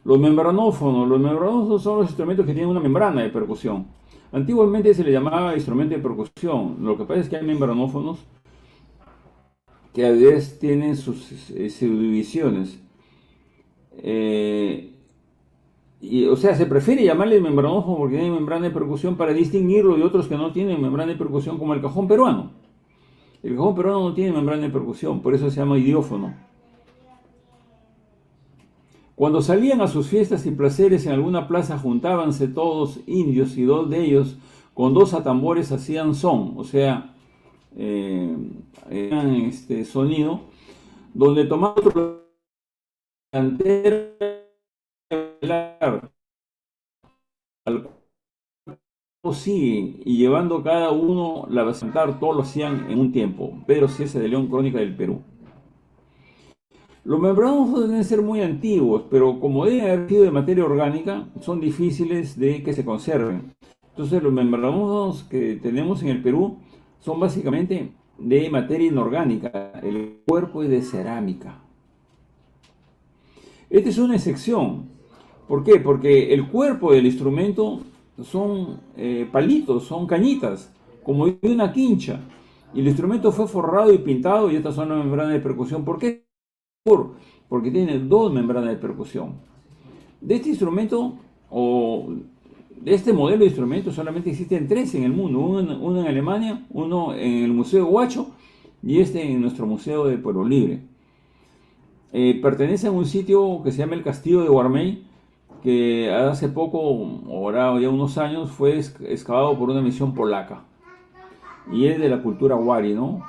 Los membranófonos son los instrumentos que tienen una membrana de percusión. Antiguamente se le llamaba instrumento de percusión. Lo que pasa es que hay membranófonos que a veces tienen sus subdivisiones. O sea, se prefiere llamarle membranófono porque tiene membrana de percusión para distinguirlo de otros que no tienen membrana de percusión, como el cajón peruano. El cajón peruano no tiene membrana de percusión, por eso se llama idiófono. Cuando salían a sus fiestas y placeres en alguna plaza, juntábanse todos indios y dos de ellos con dos atambores hacían son, o sea, eran sonido, donde tomaban otro delantero al siguen y llevando cada uno la cantar, todos lo hacían en un tiempo. Pedro Ciese de León, Crónica del Perú. Los membranos deben ser muy antiguos, pero como deben haber sido de materia orgánica, son difíciles de que se conserven. Entonces los membranos que tenemos en el Perú son básicamente de materia inorgánica. El cuerpo es de cerámica. Esta es una excepción. ¿Por qué? Porque el cuerpo del instrumento son palitos, son cañitas, como de una quincha. Y el instrumento fue forrado y pintado y estas son las membranas de percusión. ¿Por qué? Porque tiene dos membranas de percusión. De este instrumento, o de este modelo de instrumento, solamente existen tres en el mundo. Uno en Alemania, uno en el Museo de Huacho y este en nuestro Museo de Pueblo Libre. Pertenece a un sitio que se llama el Castillo de Guarmey, que hace poco, ahora ya unos años, fue excavado por una misión polaca. Y es de la cultura Wari, ¿no?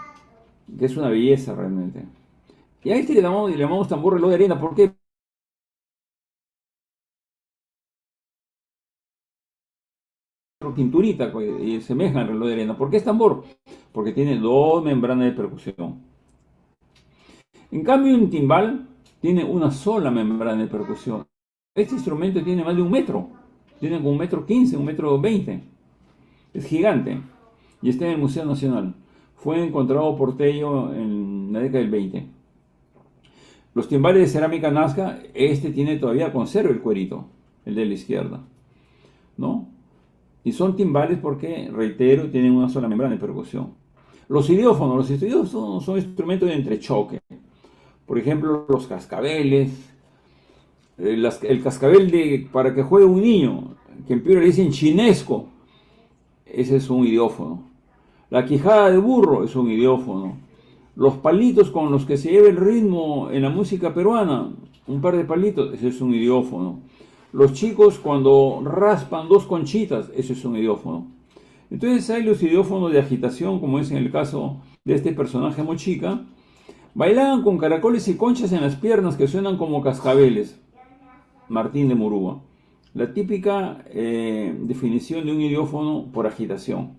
Que es una belleza realmente. Y a este le llamamos tambor reloj de arena. ¿Por qué? Pinturita y semeja al reloj de arena. ¿Por qué es tambor? Porque tiene dos membranas de percusión. En cambio, un timbal tiene una sola membrana de percusión. Este instrumento tiene más de 1 metro. Tiene como 1,15 m, 1,20 m. Es gigante. Y está en el Museo Nacional. Fue encontrado por Tello en la década del 20. Los timbales de cerámica Nazca, este tiene todavía, conserva el cuerito, el de la izquierda, ¿no? Y son timbales porque, reitero, tienen una sola membrana de percusión. Los idiófonos son instrumentos de entrechoque. Por ejemplo, los cascabeles, el cascabel para que juegue un niño, que en Piura le dicen chinesco, ese es un idiófono. La quijada de burro es un idiófono. Los palitos con los que se lleva el ritmo en la música peruana, un par de palitos, ese es un idiófono. Los chicos cuando raspan dos conchitas, ese es un idiófono. Entonces hay los idiófonos de agitación, como es en el caso de este personaje Mochica. Bailaban con caracoles y conchas en las piernas que suenan como cascabeles. Martín de Murúa. La típica definición de un idiófono por agitación.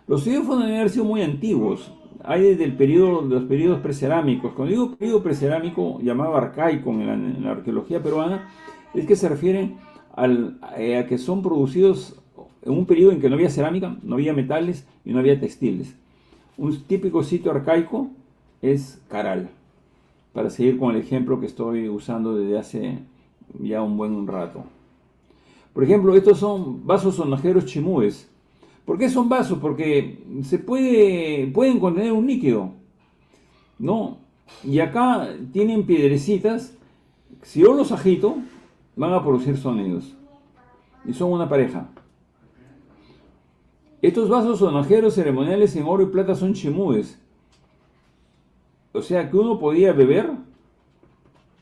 Los idiófonos deben haber sido muy antiguos. Hay desde los periodos precerámicos. Cuando digo periodo precerámico, llamado arcaico en la arqueología peruana, es que se refieren a que son producidos en un periodo en que no había cerámica, no había metales y no había textiles. Un típico sitio arcaico es Caral, para seguir con el ejemplo que estoy usando desde hace ya un buen rato. Por ejemplo, estos son vasos sonajeros chimúes. ¿Por qué son vasos? Porque pueden contener un líquido, ¿no? Y acá tienen piedrecitas. Si yo los agito, van a producir sonidos. Y son una pareja. Estos vasos sonajeros ceremoniales en oro y plata son chimúes. O sea que uno podía beber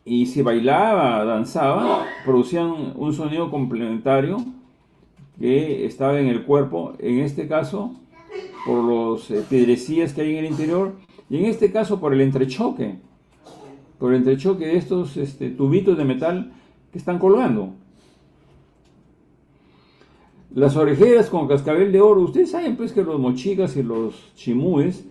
y si bailaba, danzaba, producían un sonido complementario que estaba en el cuerpo, en este caso por los piedrecillas que hay en el interior y en este caso por el entrechoque de estos tubitos de metal que están colgando. Las orejeras con cascabel de oro, ustedes saben pues que los mochicas y los chimúes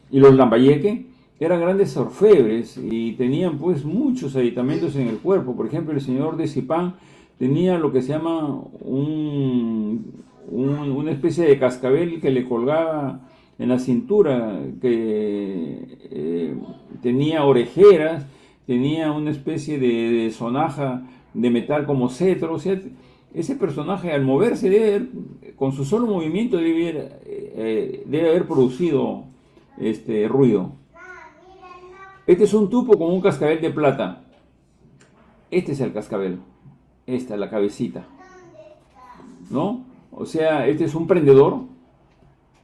y los lambayeque eran grandes orfebres y tenían pues muchos aditamentos en el cuerpo. Por ejemplo, el señor de Zipán tenía lo que se llama una especie de cascabel que le colgaba en la cintura, que tenía orejeras, tenía una especie de sonaja de metal como cetro. O sea, ese personaje al moverse con su solo movimiento debe haber producido ruido. Este es un tupo con un cascabel de plata. Este es el cascabel. Esta es la cabecita, ¿no? O sea, este es un prendedor,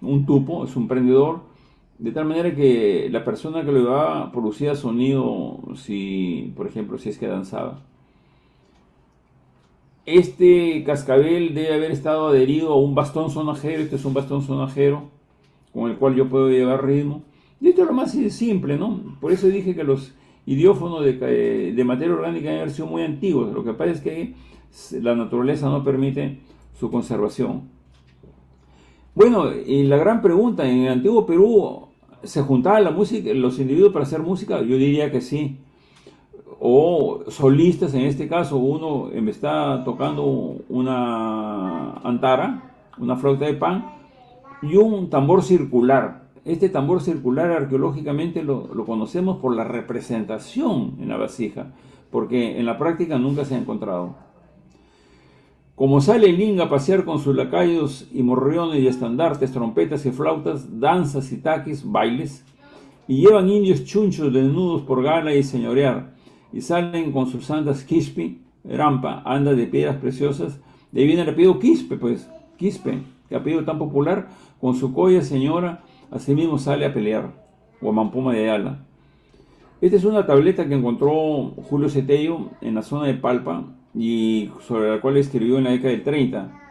un tupo, es un prendedor, de tal manera que la persona que lo llevaba producía sonido, por ejemplo, si es que danzaba. Este cascabel debe haber estado adherido a un bastón sonajero. Este es un bastón sonajero con el cual yo puedo llevar ritmo. Y esto es lo más simple, ¿no? Por eso dije que los idiófonos de materia orgánica deben haber sido muy antiguos. Lo que pasa es que la naturaleza no permite su conservación. Bueno, y la gran pregunta, ¿en el antiguo Perú se juntaban los individuos para hacer música? Yo diría que sí. O solistas, en este caso, uno está tocando una antara, una flauta de pan, y un tambor circular. Este tambor circular arqueológicamente lo conocemos por la representación en la vasija, porque en la práctica nunca se ha encontrado. Como sale el Inga a pasear con sus lacayos y morriones y estandartes, trompetas y flautas, danzas y taquis, bailes, y llevan indios chunchos desnudos por gala y señorear, y salen con sus santas quispe, rampa, anda de piedras preciosas, de ahí viene el apellido Quispe, pues, Quispe, que apellido tan popular, con su colla señora, asimismo sale a pelear, o a Mampoma de Ayala. Esta es una tableta que encontró Julio Cetello en la zona de Palpa y sobre la cual escribió en la década del 30.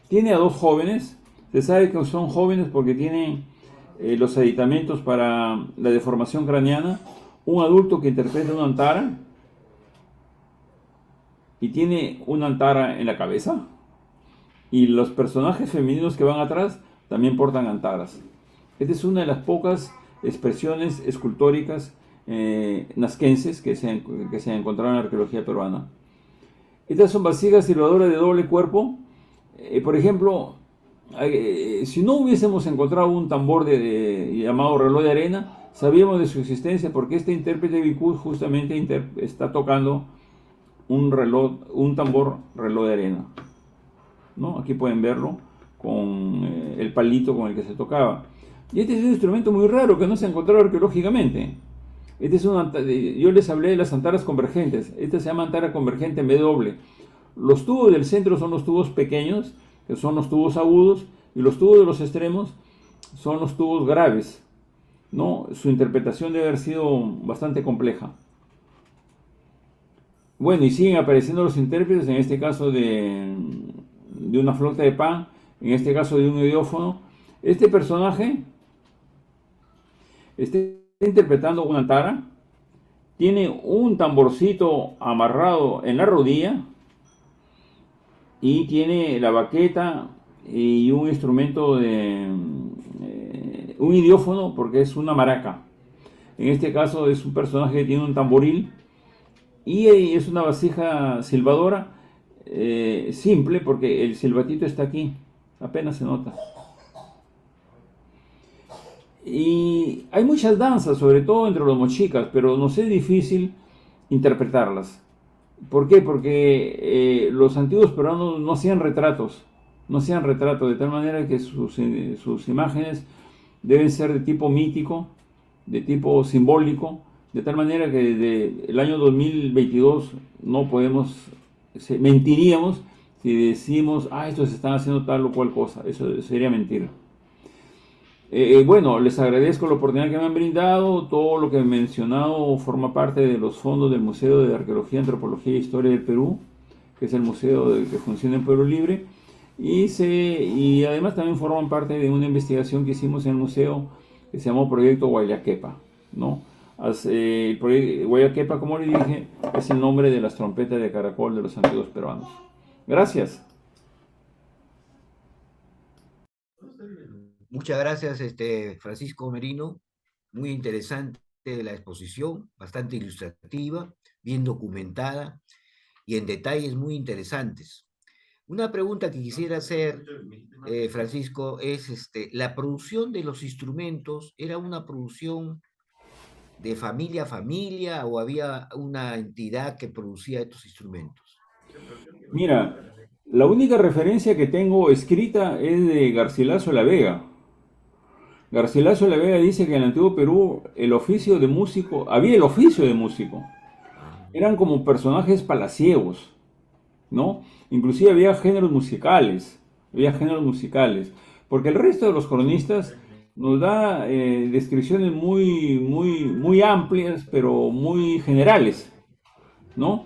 Tiene a dos jóvenes, se sabe que son jóvenes porque tienen los aditamentos para la deformación craneana, un adulto que interpreta una antara y tiene una antara en la cabeza, y los personajes femeninos que van atrás también portan antaras. Esta es una de las pocas expresiones escultóricas nazquenses que se han encontrado en la arqueología peruana. Estas son vasijas silbadoras de doble cuerpo. Por ejemplo, si no hubiésemos encontrado un tambor llamado reloj de arena, sabíamos de su existencia porque este intérprete Bicú justamente está tocando un tambor reloj de arena, ¿no? Aquí pueden verlo con el palito con el que se tocaba. Y este es un instrumento muy raro que no se ha encontrado arqueológicamente. Yo les hablé de las antaras convergentes. Esta se llama antara convergente en B doble. Los tubos del centro son los tubos pequeños, que son los tubos agudos, y los tubos de los extremos son los tubos graves, ¿no? Su interpretación debe haber sido bastante compleja. Bueno, y siguen apareciendo los intérpretes, en este caso de una flauta de pan, en este caso de un idiófono. Este personaje está interpretando una antara, tiene un tamborcito amarrado en la rodilla y tiene la baqueta y un instrumento de un idiófono porque es una maraca. En este caso es un personaje que tiene un tamboril y es una vasija silbadora simple porque el silbatito está aquí, apenas se nota. Y hay muchas danzas, sobre todo entre los mochicas, pero nos es difícil interpretarlas. ¿Por qué? Porque los antiguos peruanos no hacían retratos, no hacían retratos, de tal manera que sus imágenes deben ser de tipo mítico, de tipo simbólico, de tal manera que desde el año 2022 no podemos, mentiríamos si decimos, ah, estos están haciendo tal o cual cosa, eso sería mentir. Bueno, les agradezco la oportunidad que me han brindado. Todo lo que he mencionado forma parte de los fondos del Museo de Arqueología, Antropología e Historia del Perú, que es el museo que funciona en Pueblo Libre. Y además también forman parte de una investigación que hicimos en el museo que se llamó Proyecto Guayaquepa, ¿no? El proyecto Guayaquepa, como le dije, es el nombre de las trompetas de caracol de los antiguos peruanos. Gracias. Muchas gracias, Francisco Merino. Muy interesante la exposición, bastante ilustrativa, bien documentada y en detalles muy interesantes. Una pregunta que quisiera hacer, Francisco, es la producción de los instrumentos, ¿era una producción de familia a familia o había una entidad que producía estos instrumentos? Mira, la única referencia que tengo escrita es de Garcilaso La Vega. Garcilaso La Vega dice que en el antiguo Perú el oficio de músico, había el oficio de músico. Ah, Eran como personajes palaciegos, ¿no? Inclusive había géneros musicales, porque el resto de los cronistas nos da descripciones muy amplias, pero muy generales, ¿no?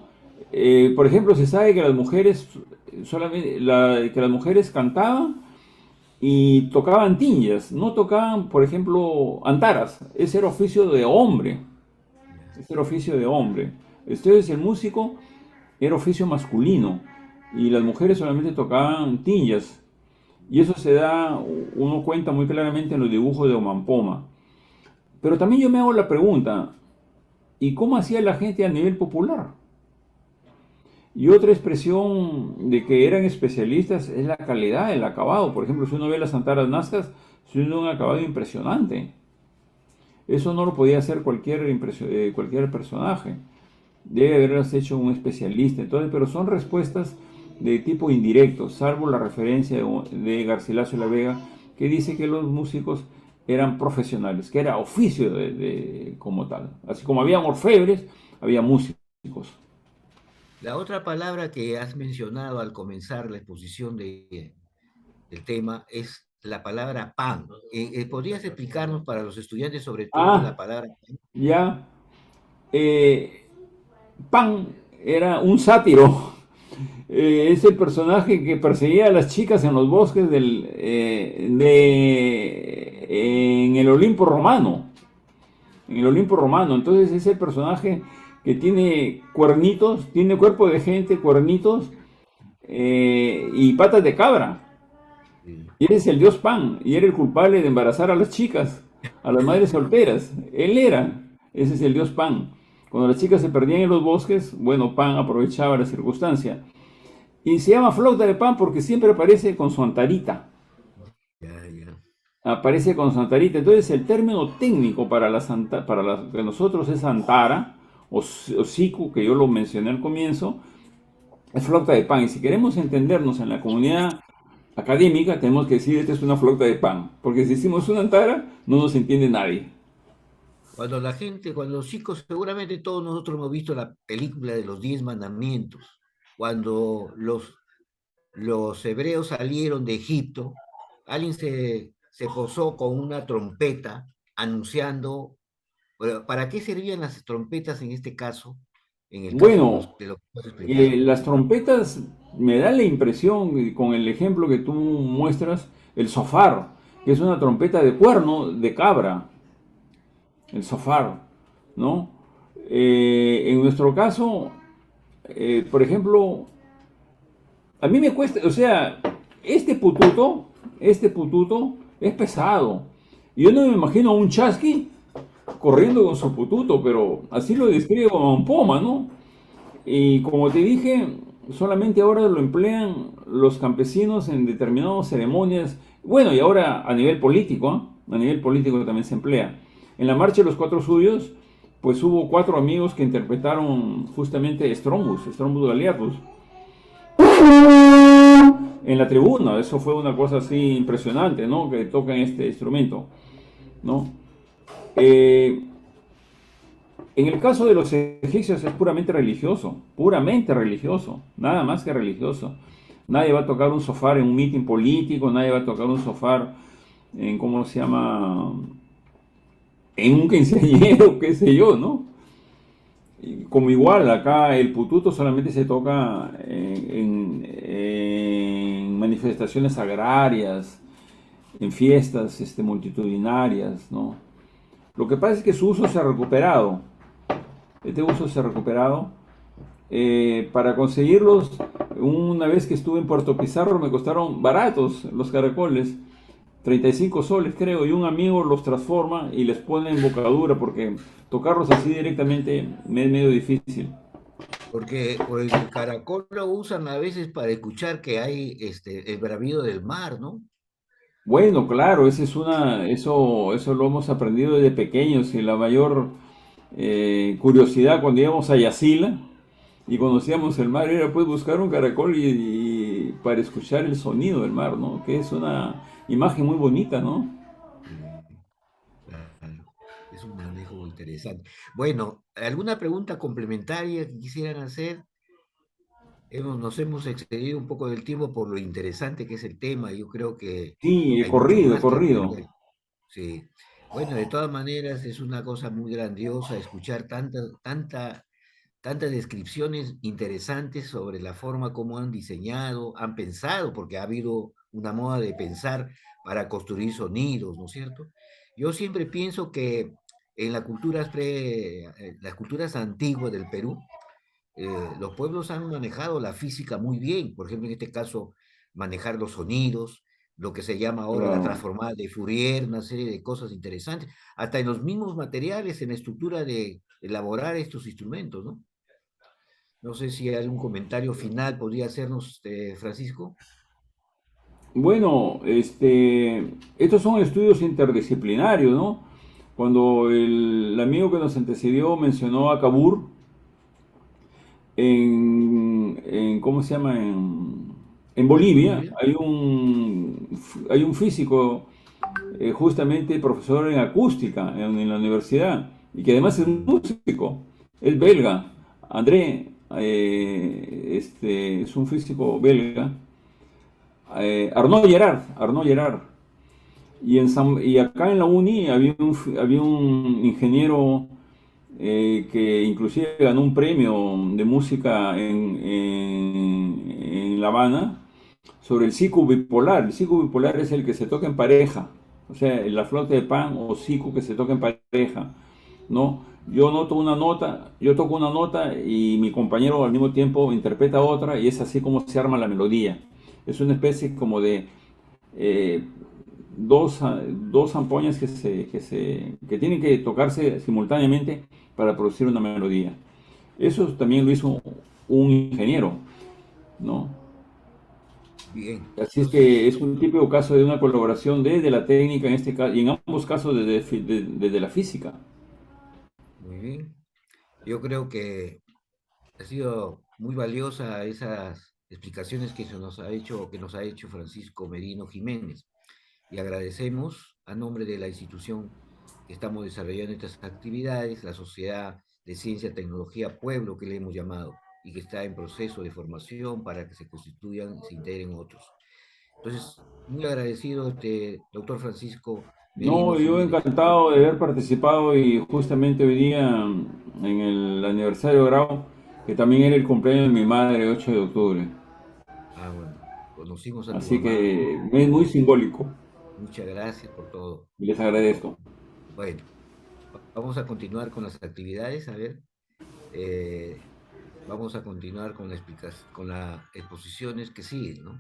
Por ejemplo, se sabe que las mujeres que las mujeres cantaban y tocaban tiñas, no tocaban, por ejemplo, antaras. Ese era oficio de hombre, ya. ese era oficio de hombre. Entonces el músico era oficio masculino y las mujeres solamente tocaban tiñas. Y eso se da, uno cuenta muy claramente en los dibujos de Omampoma. Pero también yo me hago la pregunta, ¿y cómo hacía la gente a nivel popular? Y otra expresión de que eran especialistas es la calidad del acabado. Por ejemplo, si uno ve las antaras nazcas, tiene un acabado impresionante. Eso no lo podía hacer cualquier personaje. Debe haberlas hecho un especialista. Entonces, pero son respuestas de tipo indirecto, salvo la referencia de Garcilaso La Vega, que dice que los músicos eran profesionales, que era oficio como tal. Así como había orfebres, había músicos. La otra palabra que has mencionado al comenzar la exposición del tema es la palabra pan. ¿Podrías explicarnos para los estudiantes sobre todo la Ah, palabra pan? ya. eh, Pan era un sátiro. Es el personaje que perseguía a las chicas en los bosques en el Olimpo romano. En el Olimpo romano. Entonces es el personaje que tiene cuernitos, tiene cuerpo de gente, cuernitos y patas de cabra. Sí. Y eres el dios Pan, y era el culpable de embarazar a las chicas, a las madres solteras. Él era, ese es el dios Pan. Cuando las chicas se perdían en los bosques, bueno, Pan aprovechaba la circunstancia. Y se llama flauta de Pan porque siempre aparece con su antarita. Ya, ya. Aparece con su antarita. Entonces el término técnico para la que nosotros es antara, o siku, que yo lo mencioné al comienzo, es flauta de Pan. Y si queremos entendernos en la comunidad académica, tenemos que decir esta es una flauta de pan, porque si decimos una antara, no nos entiende nadie. Cuando la gente, cuando los chicos, seguramente todos nosotros hemos visto la película de los 10 mandamientos, cuando los hebreos salieron de Egipto, alguien se posó con una trompeta anunciando, bueno, ¿para qué servían las trompetas en este caso? en el caso Bueno, de lo que has explicado. las trompetas me da la impresión, y con el ejemplo que tú muestras, el sofar, que es una trompeta de cuerno de cabra, el sofar, ¿no? En nuestro caso, por ejemplo, a mí me cuesta, o sea, este pututo es pesado. Yo no me imagino a un chasqui corriendo con su pututo, pero así lo describe como un poma, ¿no? Y como te dije, solamente ahora lo emplean los campesinos en determinadas ceremonias. Bueno, y ahora a nivel político, ¿ah? A nivel político también se emplea. En la marcha de los Cuatro Suyos, pues hubo cuatro amigos que interpretaron justamente Strombus Galiatus, en la tribuna. Eso fue una cosa así impresionante, ¿no? Que tocan este instrumento, ¿no? Eh, En el caso de los egipcios es puramente religioso, nada más que religioso. Nadie va a tocar un sofá en un mitin político, nadie va a tocar un sofá en, ¿cómo se llama? En un quinceañero, qué sé yo, ¿no? Y como igual, acá el pututo solamente se toca en manifestaciones agrarias, en fiestas multitudinarias, ¿no? Lo que pasa es que su uso se ha recuperado. Este uso se ha recuperado. Para conseguirlos, una vez que estuve en Puerto Pizarro, me costaron baratos los caracoles, 35 soles creo, y un amigo los transforma y les pone en bocadura, porque tocarlos así directamente me es medio difícil. Porque pues, el caracol lo usan a veces para escuchar que hay el bravío del mar, ¿no? Bueno, claro, eso lo hemos aprendido desde pequeños y la mayor curiosidad cuando íbamos a Yacila y conocíamos el mar era pues buscar un caracol y para escuchar el sonido del mar, ¿no? Que es una imagen muy bonita, ¿no? Eh, claro, es un manejo interesante. Bueno, ¿alguna pregunta complementaria que quisieran hacer? Nos hemos excedido un poco del tiempo por lo interesante que es el tema. Yo creo que Sí, hay mucho he más que corrido. aprender. Sí. Bueno, de todas maneras es una cosa muy grandiosa escuchar tantas descripciones interesantes sobre la forma como han diseñado, han pensado, porque ha habido una moda de pensar para construir sonidos, ¿no es cierto? Yo siempre pienso que en las culturas antiguas del Perú, los pueblos han manejado la física muy bien, por ejemplo, en este caso, manejar los sonidos, lo que se llama ahora la Claro. transformada de Fourier, una serie de cosas interesantes, hasta en los mismos materiales, en la estructura de elaborar estos instrumentos, ¿no? No sé si hay algún comentario final podría hacernos, Francisco. Bueno, estos son estudios interdisciplinarios, ¿no? Cuando el amigo que nos antecedió mencionó a Cabur, ¿cómo se llama? En En Bolivia Bolivia. hay un físico, justamente profesor en acústica en la universidad, y que además es Mm, músico, es belga, André, es un físico belga, Arnaud Gerard. Y acá en la uni había un ingeniero que inclusive ganó un premio de música en La Habana sobre el siku bipolar. El siku bipolar es el que se toca en pareja, o sea, la flauta de pan o siku que se toca en pareja, ¿no? Yo toco una nota y mi compañero al mismo tiempo interpreta otra y es así como se arma la melodía. Es una especie como de eh, dos zampoñas que tienen que tocarse simultáneamente para producir una melodía. Eso también lo hizo un ingeniero, ¿no? bien, Así es que es entonces, un típico caso de una colaboración desde la técnica en este caso, y en ambos casos desde la física. muy bien. Yo creo que ha sido muy valiosa esas explicaciones que nos ha hecho Francisco Merino Jiménez. Y agradecemos a nombre de la institución que estamos desarrollando estas actividades, la Sociedad de Ciencia, Tecnología Pueblo, que le hemos llamado, y que está en proceso de formación para que se constituyan y se integren otros. Entonces, muy agradecido, doctor Francisco Merino No, yo Jiménez. encantado de haber participado y justamente hoy día en el aniversario de Grau que también era el cumpleaños de mi madre, 8 de octubre. Ah, bueno, conocimos a tu Así mamá. que me es muy simbólico Muchas gracias por todo. y les agradezco. Bueno, vamos a continuar con las actividades. A ver, eh, vamos a continuar con con las exposiciones que siguen, ¿no?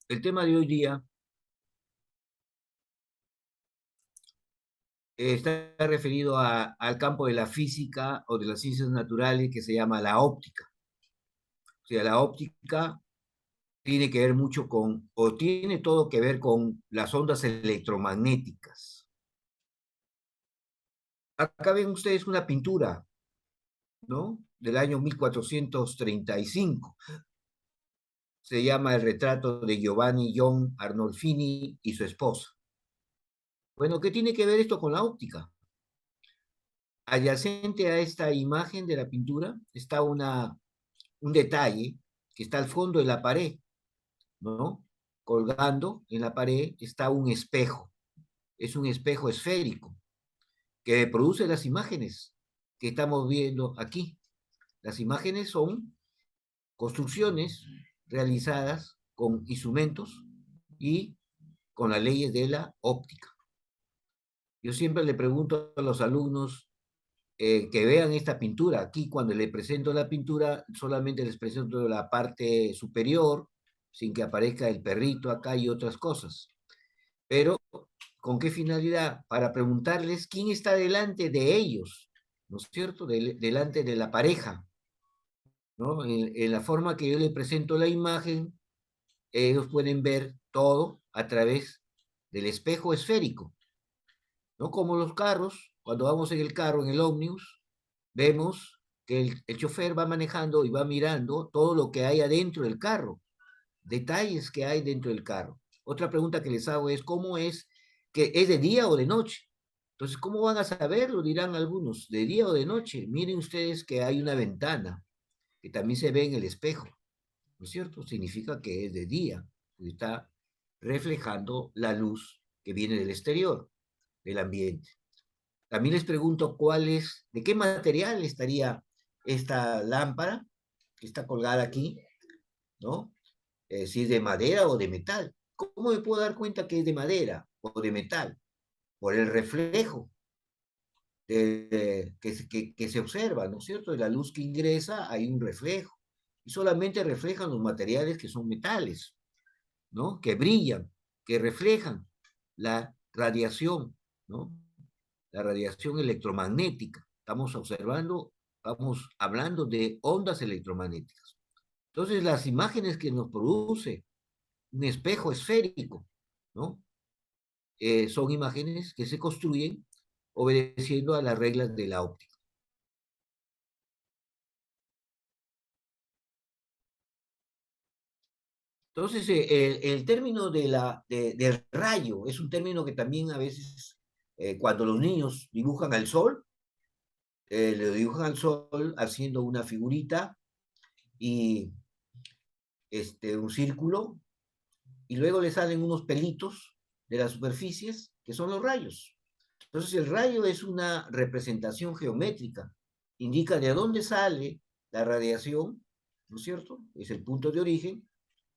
El tema de hoy día está referido al campo de la física o de las ciencias naturales que se llama la óptica. O sea, la óptica tiene que ver mucho con, o tiene todo que ver con las ondas electromagnéticas. Acá ven ustedes una pintura, ¿no? Del año 1435. Se llama El retrato de Giovanni John Arnolfini y su esposa. Bueno, ¿qué tiene que ver esto con la óptica? Adyacente a esta imagen de la pintura está un detalle que está al fondo de la pared, ¿no? Colgando en la pared está un espejo. Es un espejo esférico que produce las imágenes que estamos viendo aquí. Las imágenes son construcciones realizadas con instrumentos y con las leyes de la óptica. Yo siempre le pregunto a los alumnos que vean esta pintura. Aquí cuando le presento la pintura, solamente les presento la parte superior, sin que aparezca el perrito acá y otras cosas. Pero, ¿con qué finalidad? Para preguntarles quién está delante de ellos, ¿no es cierto? Delante de la pareja, ¿no? En la forma que yo le presento la imagen, ellos pueden ver todo a través del espejo esférico, ¿no? Como los carros, cuando vamos en el carro, en el ómnibus, vemos que el chofer va manejando y va mirando todo lo que hay adentro del carro, detalles que hay dentro del carro. Otra pregunta que les hago es, ¿cómo es que es de día o de noche? Entonces, ¿cómo van a saberlo? Dirán algunos, de día o de noche. Miren ustedes que hay una ventana que también se ve en el espejo, ¿no es cierto? Significa que es de día, porque está reflejando la luz que viene del exterior, del ambiente. También les pregunto de qué material estaría esta lámpara que está colgada aquí, ¿no? Si es de madera o de metal. ¿Cómo me puedo dar cuenta que es de madera o de metal? Por el reflejo que se observa, ¿no es cierto? De la luz que ingresa hay un reflejo. Y solamente reflejan los materiales que son metales, ¿no? Que brillan, que reflejan la radiación, ¿no? La radiación electromagnética. Estamos observando, estamos hablando de ondas electromagnéticas. Entonces, las imágenes que nos produce un espejo esférico, ¿no? Son imágenes que se construyen obedeciendo a las reglas de la óptica. Entonces, el término del rayo es un término que también a veces, cuando los niños dibujan al sol, le dibujan al sol haciendo una figurita y un círculo, y luego le salen unos pelitos de las superficies, que son los rayos. Entonces, el rayo es una representación geométrica, indica de dónde sale la radiación, ¿no es cierto? Es el punto de origen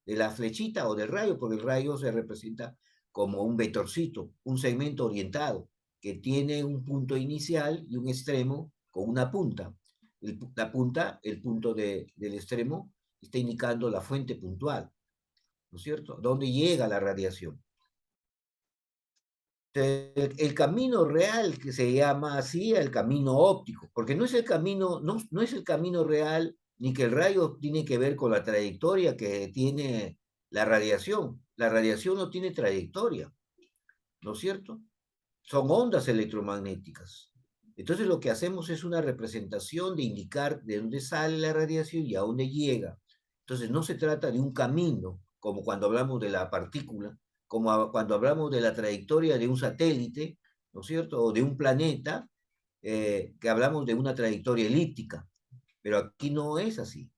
de la flechita o del rayo, porque el rayo se representa como un vectorcito, un segmento orientado, que tiene un punto inicial y un extremo con una punta. La punta, el punto del extremo, está indicando la fuente puntual, ¿no es cierto? ¿Dónde llega la radiación? El camino real que se llama así, el camino óptico, porque no es el camino, no es el camino real ni que el rayo tiene que ver con la trayectoria que tiene la radiación. La radiación no tiene trayectoria, ¿no es cierto? Son ondas electromagnéticas. Entonces lo que hacemos es una representación de indicar de dónde sale la radiación y a dónde llega. Entonces no se trata de un camino, como cuando hablamos de la partícula, como cuando hablamos de la trayectoria de un satélite, ¿no es cierto? O de un planeta, que hablamos de una trayectoria elíptica, pero aquí no es así.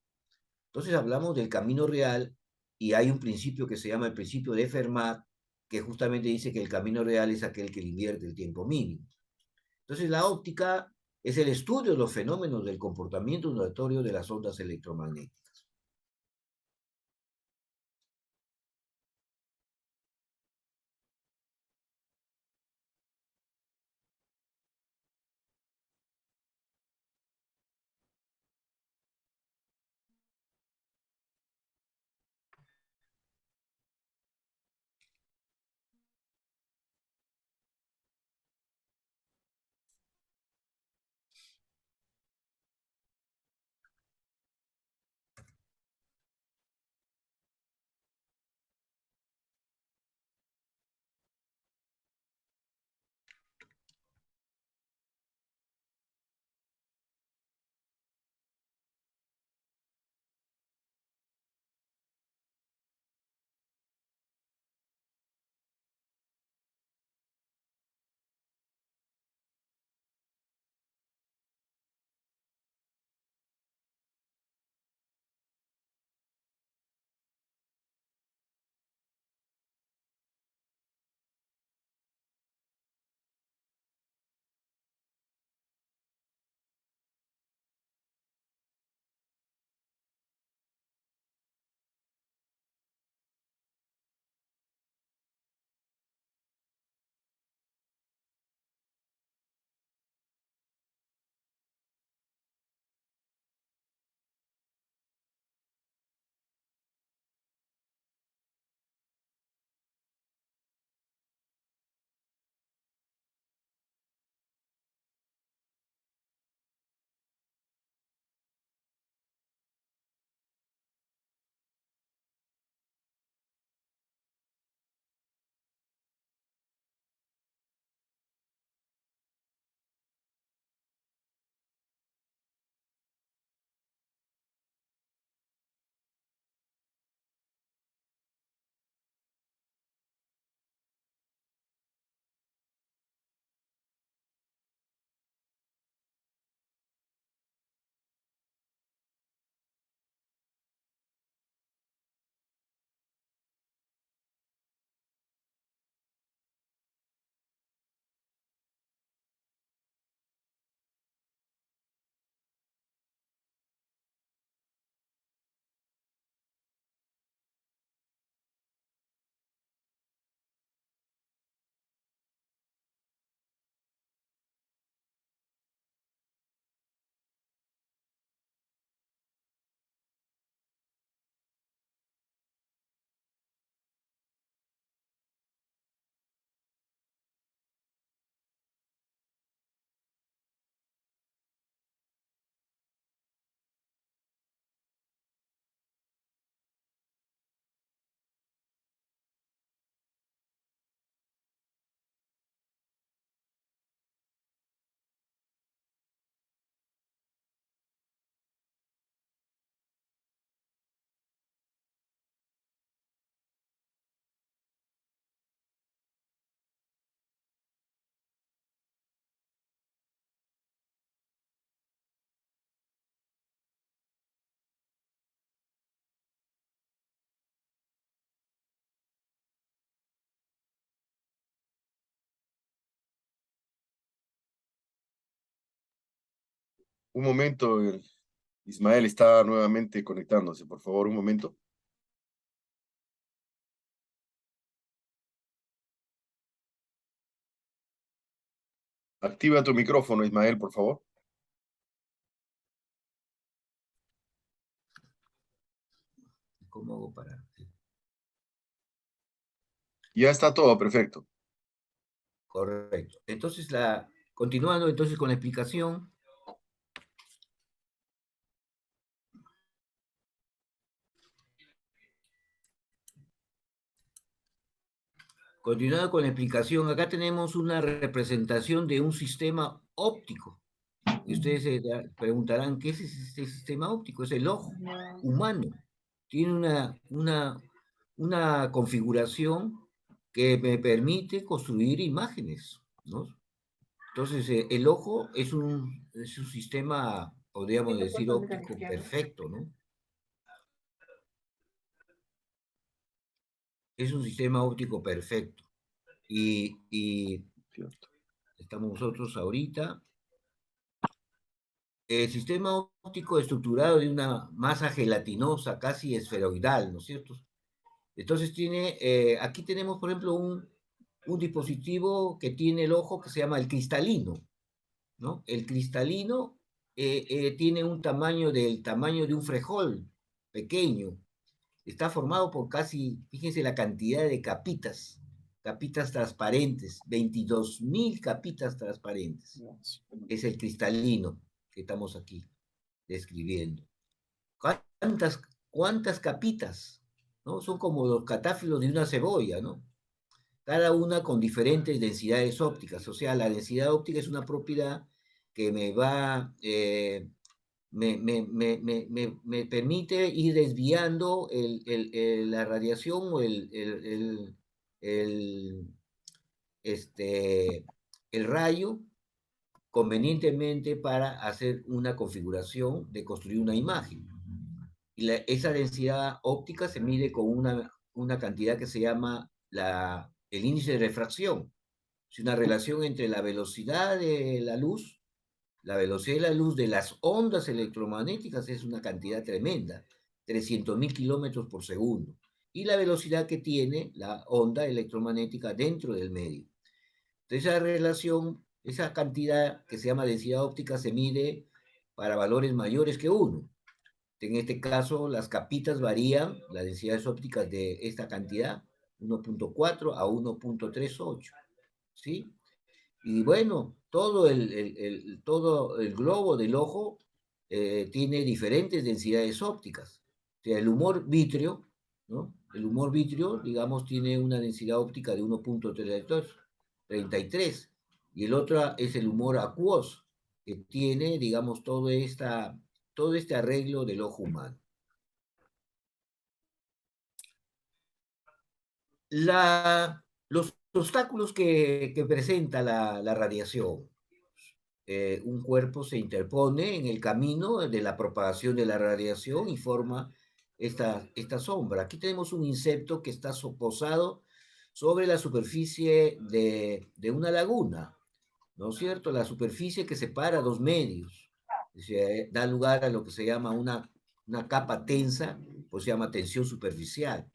Entonces hablamos del camino real y hay un principio que se llama el principio de Fermat, que justamente dice que el camino real es aquel que le invierte el tiempo mínimo. Entonces la óptica es el estudio de los fenómenos del comportamiento ondulatorio de las ondas electromagnéticas. Un momento, Ismael está nuevamente conectándose, por favor, un momento. Activa tu micrófono, Ismael, por favor. ¿Cómo hago para...? Ya está todo perfecto. Correcto. Entonces, continuando entonces con la explicación, Continuando con la explicación, acá tenemos una representación de un sistema óptico. Y ustedes se preguntarán, ¿qué es ese sistema óptico? Es el ojo humano. Tiene una configuración que me permite construir imágenes, ¿no? Entonces, el ojo es un sistema, podríamos decir, óptico perfecto, ¿no? Es un sistema óptico perfecto. Y Cierto. estamos nosotros ahorita. El sistema óptico estructurado de una masa gelatinosa, casi esferoidal, ¿no es cierto? Entonces aquí tenemos, por ejemplo, un dispositivo que tiene el ojo que se llama el cristalino, ¿no? El cristalino tiene un tamaño del tamaño de un frejol pequeño. Está formado por casi, fíjense la cantidad de capitas transparentes, 22.000 capitas transparentes. Es el cristalino que estamos aquí describiendo. ¿Cuántas, cuántas capitas? ¿No? Son como los catáfilos de una cebolla, ¿no? Cada una con diferentes densidades ópticas. O sea, la densidad óptica es una propiedad que me permite ir desviando la radiación o el, este, el rayo convenientemente para hacer una configuración de construir una imagen. Y esa densidad óptica se mide con una cantidad que se llama el índice de refracción. Es una relación entre la velocidad de la luz de las ondas electromagnéticas es una cantidad tremenda, 300.000 kilómetros por segundo, y la velocidad que tiene la onda electromagnética dentro del medio. Entonces, esa relación, esa cantidad que se llama densidad óptica se mide para valores mayores que 1. En este caso, las capitas varían, las densidades ópticas de esta cantidad, 1.4 a 1.38, ¿sí? Y bueno, todo el globo del ojo tiene diferentes densidades ópticas. O sea, el humor vítreo, ¿no? El humor vítreo, digamos, tiene una densidad óptica de 1.33, y el otro es el humor acuoso, que tiene, digamos, todo este arreglo del ojo humano. Los obstáculos que presenta la radiación. Un cuerpo se interpone en el camino de la propagación de la radiación y forma esta sombra. Aquí tenemos un insecto que está posado sobre la superficie de una laguna, ¿no es cierto? La superficie que separa dos medios. O sea, da lugar a lo que se llama una capa tensa, pues se llama tensión superficial.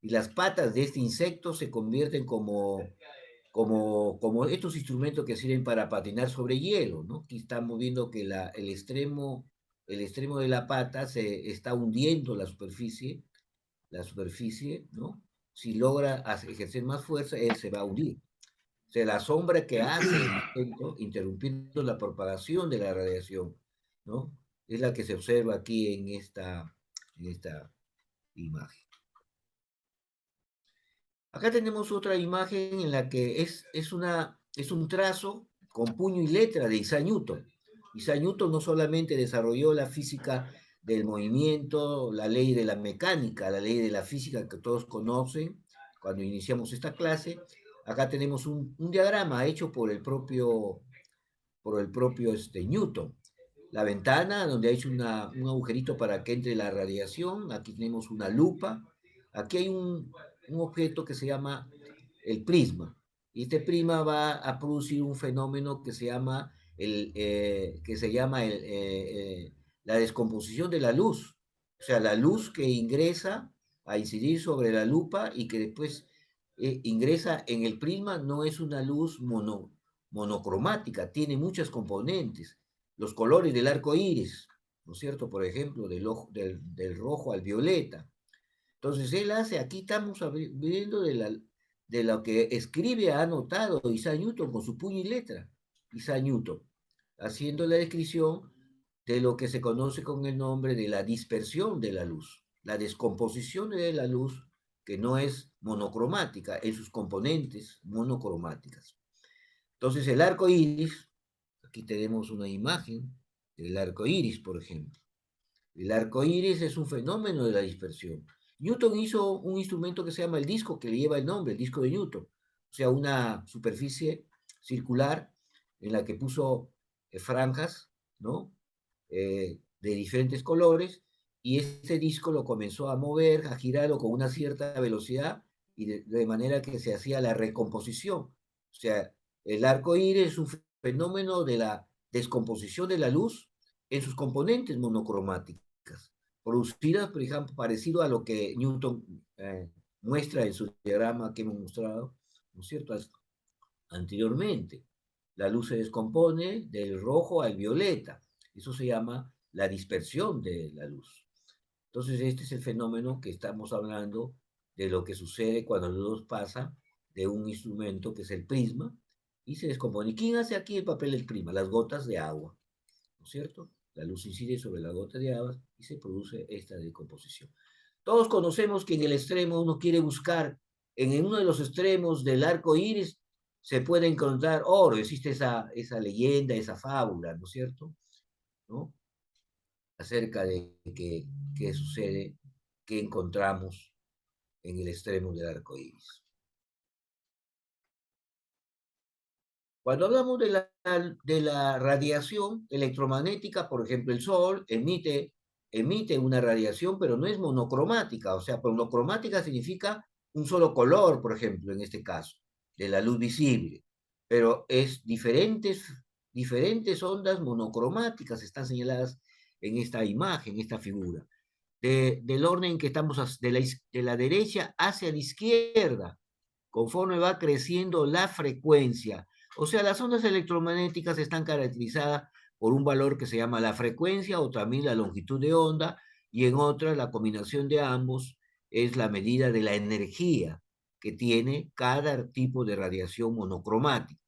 Y las patas de este insecto se convierten como estos instrumentos que sirven para patinar sobre hielo, ¿no? Aquí estamos viendo que el extremo de la pata se está hundiendo la superficie, ¿no? Si logra ejercer más fuerza, él se va a hundir. O sea, la sombra que hace el insecto, interrumpiendo la propagación de la radiación, ¿no? Es la que se observa aquí en esta imagen. Acá tenemos otra imagen en la que es un trazo con puño y letra de Isaac Newton. Isaac Newton no solamente desarrolló la física del movimiento, la ley de la mecánica, la ley de la física que todos conocen cuando iniciamos esta clase. Acá tenemos un diagrama hecho por el propio Newton. La ventana donde ha hecho un agujerito para que entre la radiación. Aquí tenemos una lupa. Aquí hay un objeto que se llama el prisma. Y este prisma va a producir un fenómeno que se llama, la descomposición de la luz. O sea, la luz que ingresa a incidir sobre la lupa y que después ingresa en el prisma no es una luz monocromática, tiene muchas componentes. Los colores del arco iris, ¿no es cierto? Por ejemplo, del rojo al violeta. Entonces él hace, aquí estamos viendo de lo que escribe, ha anotado Isaac Newton con su puño y letra. Isaac Newton, haciendo la descripción de lo que se conoce con el nombre de la dispersión de la luz, la descomposición de la luz que no es monocromática, en sus componentes monocromáticas. Entonces el arco iris, aquí tenemos una imagen del arco iris, por ejemplo. El arco iris es un fenómeno de la dispersión. Newton hizo un instrumento que se llama el disco, que le lleva el nombre, el disco de Newton. O sea, una superficie circular en la que puso franjas, ¿no? De diferentes colores, y ese disco lo comenzó a mover, a girarlo con una cierta velocidad, y de manera que se hacía la recomposición. O sea, el arco iris es un fenómeno de la descomposición de la luz en sus componentes monocromáticas, producidas, por ejemplo, parecido a lo que Newton muestra en su diagrama que hemos mostrado, ¿no es cierto?, anteriormente. La luz se descompone del rojo al violeta. Eso se llama la dispersión de la luz. Entonces, este es el fenómeno que estamos hablando de lo que sucede cuando la luz pasa de un instrumento que es el prisma y se descompone. ¿Y quién hace aquí el papel del prisma? Las gotas de agua, ¿no es cierto? La luz incide sobre la gota de agua y se produce esta decomposición. Todos conocemos que en el extremo uno quiere buscar, en uno de los extremos del arco iris se puede encontrar oro, existe esa leyenda, esa fábula, ¿no es cierto? ¿No? Acerca de qué sucede, qué encontramos en el extremo del arco iris. Cuando hablamos de la radiación electromagnética, por ejemplo, el Sol emite una radiación, pero no es monocromática. O sea, monocromática significa un solo color, por ejemplo, en este caso, de la luz visible. Pero es diferentes ondas monocromáticas están señaladas en esta imagen, en esta figura. Del orden que estamos de la derecha hacia la izquierda, conforme va creciendo la frecuencia. O sea, las ondas electromagnéticas están caracterizadas por un valor que se llama la frecuencia o también la longitud de onda, y en otras la combinación de ambos es la medida de la energía que tiene cada tipo de radiación monocromática.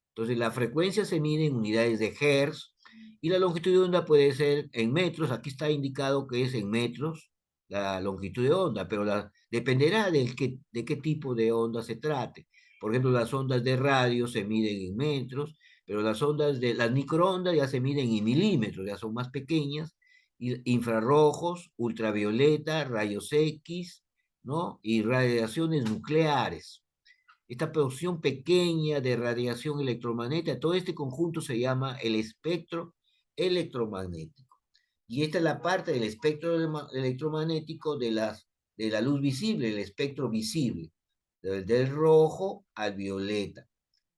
Entonces, la frecuencia se mide en unidades de Hertz y la longitud de onda puede ser en metros. Aquí está indicado que es en metros la longitud de onda, pero dependerá de qué tipo de onda se trate. Por ejemplo, las ondas de radio se miden en metros, pero las microondas ya se miden en milímetros, ya son más pequeñas, y infrarrojos, ultravioleta, rayos X, ¿no? Y radiaciones nucleares. Esta porción pequeña de radiación electromagnética, todo este conjunto se llama el espectro electromagnético. Y esta es la parte del espectro electromagnético de la luz visible, el espectro visible, del rojo al violeta,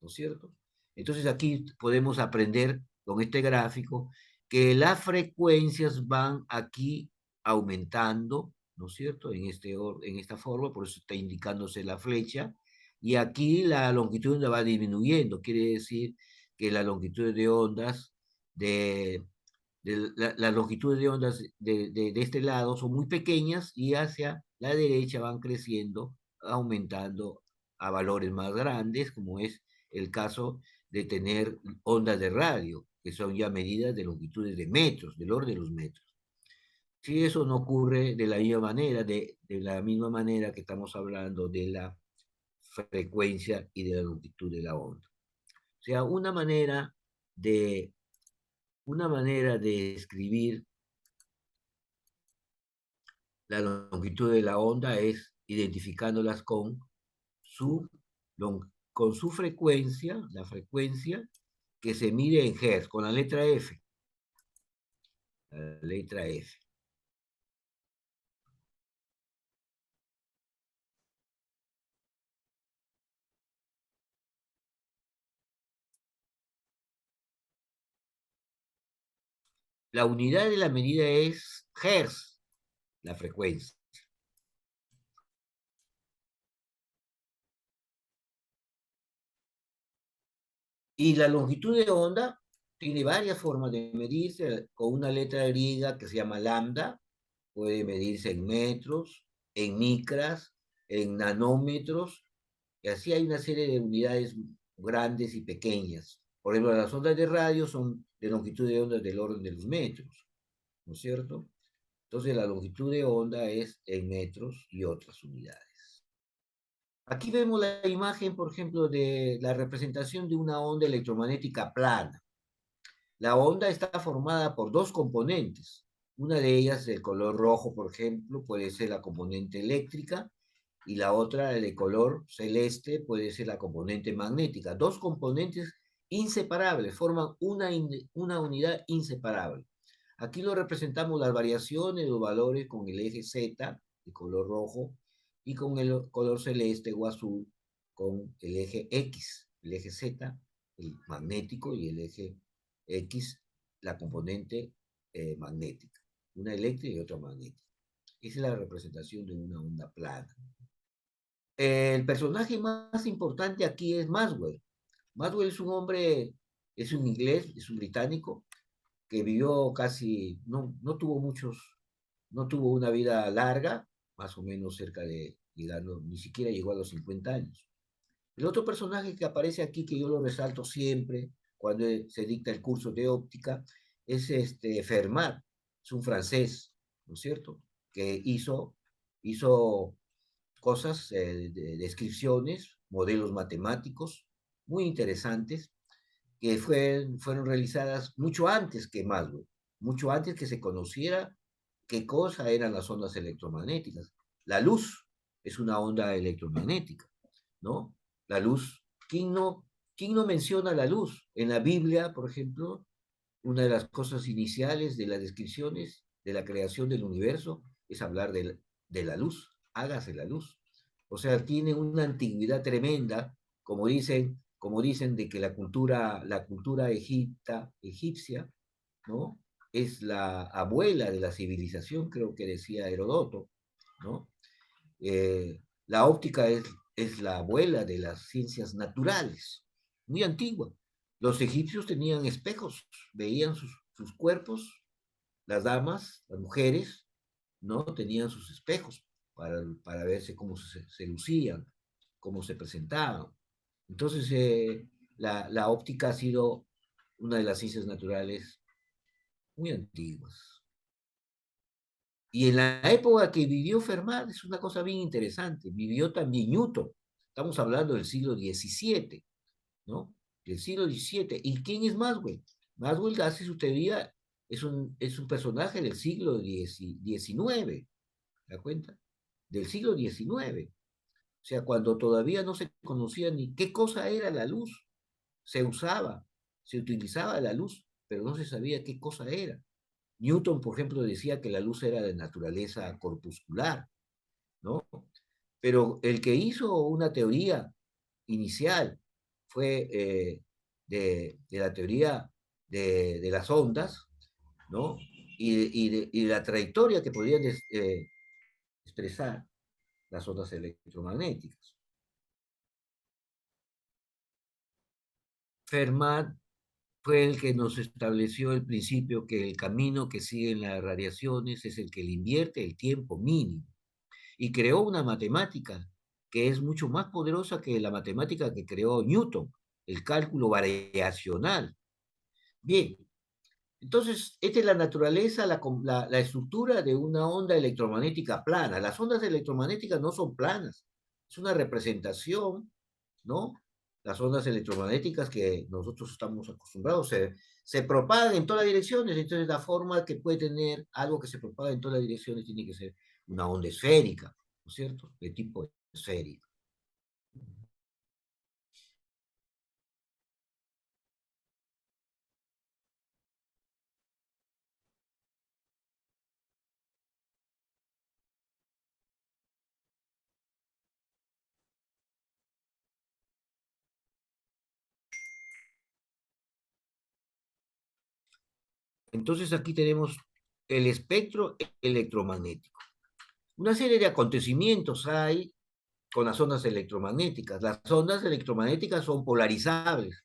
¿no es cierto? Entonces aquí podemos aprender con este gráfico que las frecuencias van aquí aumentando, ¿no es cierto? En esta forma, por eso está indicándose la flecha, y aquí la longitud de onda va disminuyendo, quiere decir que la longitud de ondas las longitudes de ondas de este lado son muy pequeñas y hacia la derecha van creciendo, aumentando a valores más grandes, como es el caso de tener ondas de radio, que son ya medidas de longitudes de metros, del orden de los metros. Si eso no ocurre de la misma manera, de la misma manera que estamos hablando de la frecuencia y de la longitud de la onda. O sea, una manera de escribir la longitud de la onda es identificándolas su, con su frecuencia, la frecuencia que se mide en Hertz, con la letra F. La letra F. La unidad de la medida es Hertz, la frecuencia. Y la longitud de onda tiene varias formas de medirse, con una letra griega que se llama lambda, puede medirse en metros, en micras, en nanómetros, y así hay una serie de unidades grandes y pequeñas. Por ejemplo, las ondas de radio son de longitud de onda del orden de los metros, ¿no es cierto? Entonces la longitud de onda es en metros y otras unidades. Aquí vemos la imagen, por ejemplo, de la representación de una onda electromagnética plana. La onda está formada por dos componentes. Una de ellas, el color rojo, por ejemplo, puede ser la componente eléctrica y la otra, el de color celeste, puede ser la componente magnética. Dos componentes inseparables, forman una unidad inseparable. Aquí lo representamos las variaciones, los valores con el eje Z, de color rojo, y con el color celeste o azul, con el eje X, el eje Z, el magnético, y el eje X, la componente magnética. Una eléctrica y otra magnética. Esa es la representación de una onda plana. El personaje más importante aquí es Maxwell. Maxwell es un hombre, es un inglés, es un británico, que vivió casi, no tuvo no tuvo una vida larga, más o menos cerca de, llegando, ni siquiera llegó a los 50 años. El otro personaje que aparece aquí, que yo lo resalto siempre cuando se dicta el curso de óptica, es Fermat, es un francés, ¿no es cierto? Que hizo cosas, descripciones, modelos matemáticos muy interesantes, que fueron realizadas mucho antes que Maxwell, mucho antes que se conociera qué cosa eran las ondas electromagnéticas. La luz es una onda electromagnética, ¿no? La luz, quién no menciona la luz? En la Biblia, por ejemplo, una de las cosas iniciales de las descripciones de la creación del universo es hablar de la luz, hágase la luz. O sea, tiene una antigüedad tremenda, como dicen de que la cultura egipcia, ¿no? Es la abuela de la civilización, creo que decía Herodoto, ¿no? La óptica es la abuela de las ciencias naturales, muy antigua. Los egipcios tenían espejos, veían sus cuerpos, las damas, las mujeres, ¿no? Tenían sus espejos para verse cómo se lucían, cómo se presentaban. Entonces, la óptica ha sido una de las ciencias naturales muy antiguas. Y en la época que vivió Fermat es una cosa bien interesante. Vivió también Newton. Estamos hablando del siglo XVII, ¿no? Del siglo XVII. ¿Y quién es Maxwell? Maxwell hace su teoría, es un personaje del siglo XIX, ¿te das cuenta? Del siglo XIX. O sea, cuando todavía no se conocía ni qué cosa era la luz. Se usaba, se utilizaba la luz, pero no se sabía qué cosa era. Newton, por ejemplo, decía que la luz era de naturaleza corpuscular, ¿no? Pero el que hizo una teoría inicial fue de la teoría de las ondas, ¿no? Y de la trayectoria que podían expresar las ondas electromagnéticas. Fermat fue el que nos estableció el principio que el camino que siguen las radiaciones es el que le invierte el tiempo mínimo, y creó una matemática que es mucho más poderosa que la matemática que creó Newton, el cálculo variacional. Bien, entonces, esta es la naturaleza, la estructura de una onda electromagnética plana. Las ondas electromagnéticas no son planas, es una representación, ¿no? Las ondas electromagnéticas que nosotros estamos acostumbrados se propagan en todas las direcciones, entonces la forma que puede tener algo que se propaga en todas las direcciones tiene que ser una onda esférica, ¿no es cierto? De tipo esférico. Entonces aquí tenemos el espectro electromagnético. Una serie de acontecimientos hay con las ondas electromagnéticas. Las ondas electromagnéticas son polarizables.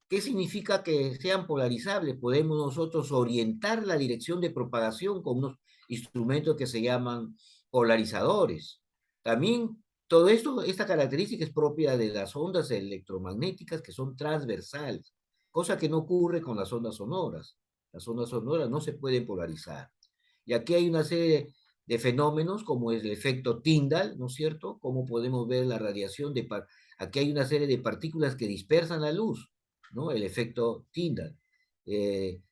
¿Qué significa que sean polarizables? Podemos nosotros orientar la dirección de propagación con unos instrumentos que se llaman polarizadores. También todo esto, esta característica es propia de las ondas electromagnéticas que son transversales, cosa que no ocurre con las ondas sonoras. Las ondas sonoras no se pueden polarizar. Y aquí hay una serie de fenómenos como es el efecto Tyndall, ¿no es cierto? Cómo podemos ver la radiación aquí hay una serie de partículas que dispersan la luz, ¿no? El efecto Tyndall.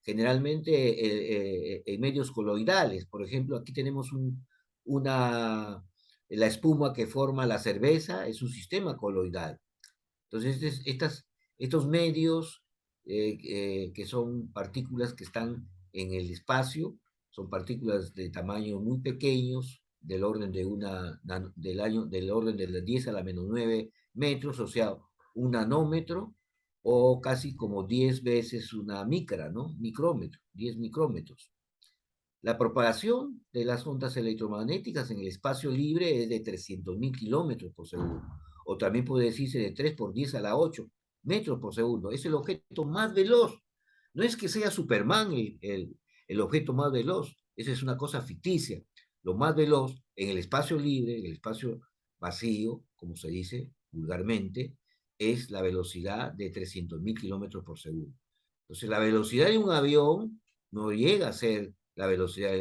Generalmente en medios coloidales, por ejemplo, aquí tenemos la espuma que forma la cerveza, es un sistema coloidal. Entonces, estos medios que son partículas que están en el espacio, son partículas de tamaño muy pequeños, del orden del orden de las 10 a la menos 9 metros, o sea, un nanómetro, o casi como 10 veces una micra, ¿no? Micrómetro, 10 micrómetros. La propagación de las ondas electromagnéticas en el espacio libre es de 300.000 kilómetros por segundo, o también puede decirse de 3 por 10 a la 8 metros por segundo. Es el objeto más veloz. No es que sea Superman el objeto más veloz, esa es una cosa ficticia. Lo más veloz en el espacio libre, en el espacio vacío, como se dice vulgarmente, es la velocidad de 300.000 kilómetros por segundo. Entonces, la velocidad de un avión no llega a ser la velocidad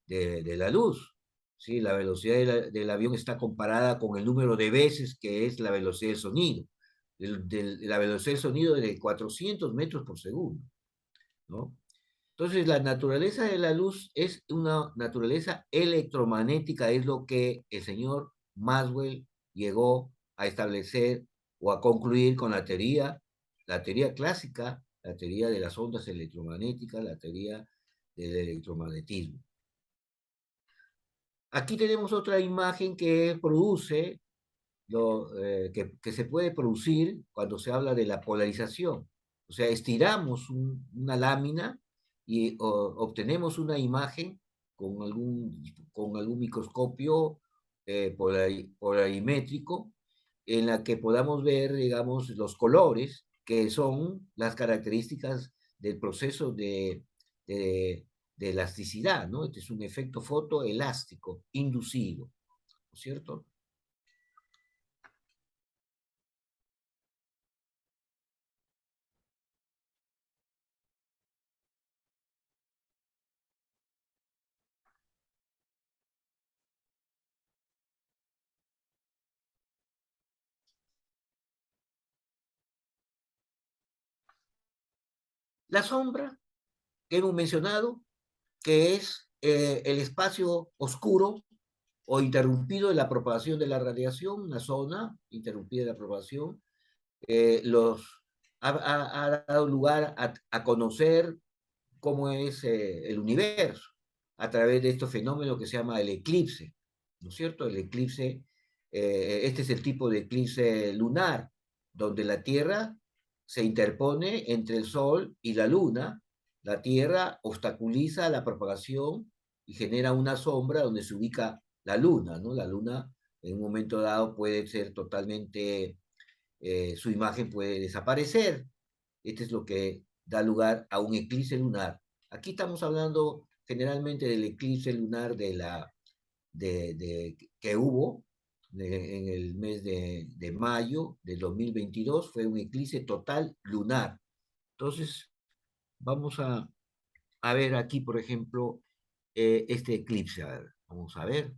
de la luz. ¿Sí? La velocidad del avión está comparada con el número de veces que es la velocidad del sonido. La velocidad del sonido es de 400 metros por segundo, ¿no? Entonces, la naturaleza de la luz es una naturaleza electromagnética, es lo que el señor Maxwell llegó a establecer o a concluir con la teoría clásica, la teoría de las ondas electromagnéticas, la teoría del electromagnetismo. Aquí tenemos otra imagen que produce, que se puede producir cuando se habla de la polarización. O sea, estiramos una lámina y obtenemos una imagen con algún microscopio polarimétrico en la que podamos ver, digamos, los colores, que son las características del proceso de elasticidad, ¿no? Este es un efecto fotoelástico inducido, ¿no es cierto? La sombra que hemos mencionado, que es el espacio oscuro o interrumpido de la propagación de la radiación, una zona interrumpida de la propagación, ha dado lugar a conocer cómo es el universo a través de estos fenómenos que se llama el eclipse, ¿no es cierto? El eclipse, este es el tipo de eclipse lunar, donde la Tierra se interpone entre el Sol y la Luna, la Tierra obstaculiza la propagación y genera una sombra donde se ubica la Luna, ¿no? La Luna en un momento dado puede ser totalmente, su imagen puede desaparecer. Este es lo que da lugar a un eclipse lunar. Aquí estamos hablando generalmente del eclipse lunar que hubo en el mes de mayo del 2022, fue un eclipse total lunar. Entonces, vamos a ver aquí, por ejemplo, este eclipse. A ver, vamos a ver.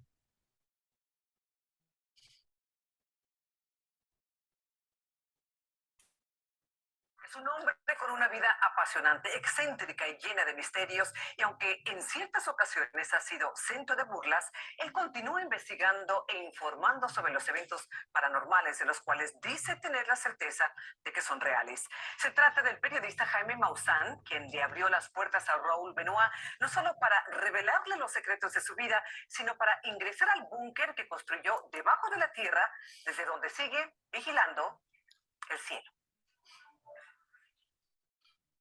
Es un hombre con una vida apasionante, excéntrica y llena de misterios, y aunque en ciertas ocasiones ha sido centro de burlas, él continúa investigando e informando sobre los eventos paranormales de los cuales dice tener la certeza de que son reales. Se trata del periodista Jaime Maussan, quien le abrió las puertas a Raúl Benoit, no solo para revelarle los secretos de su vida, sino para ingresar al búnker que construyó debajo de la tierra, desde donde sigue vigilando el cielo.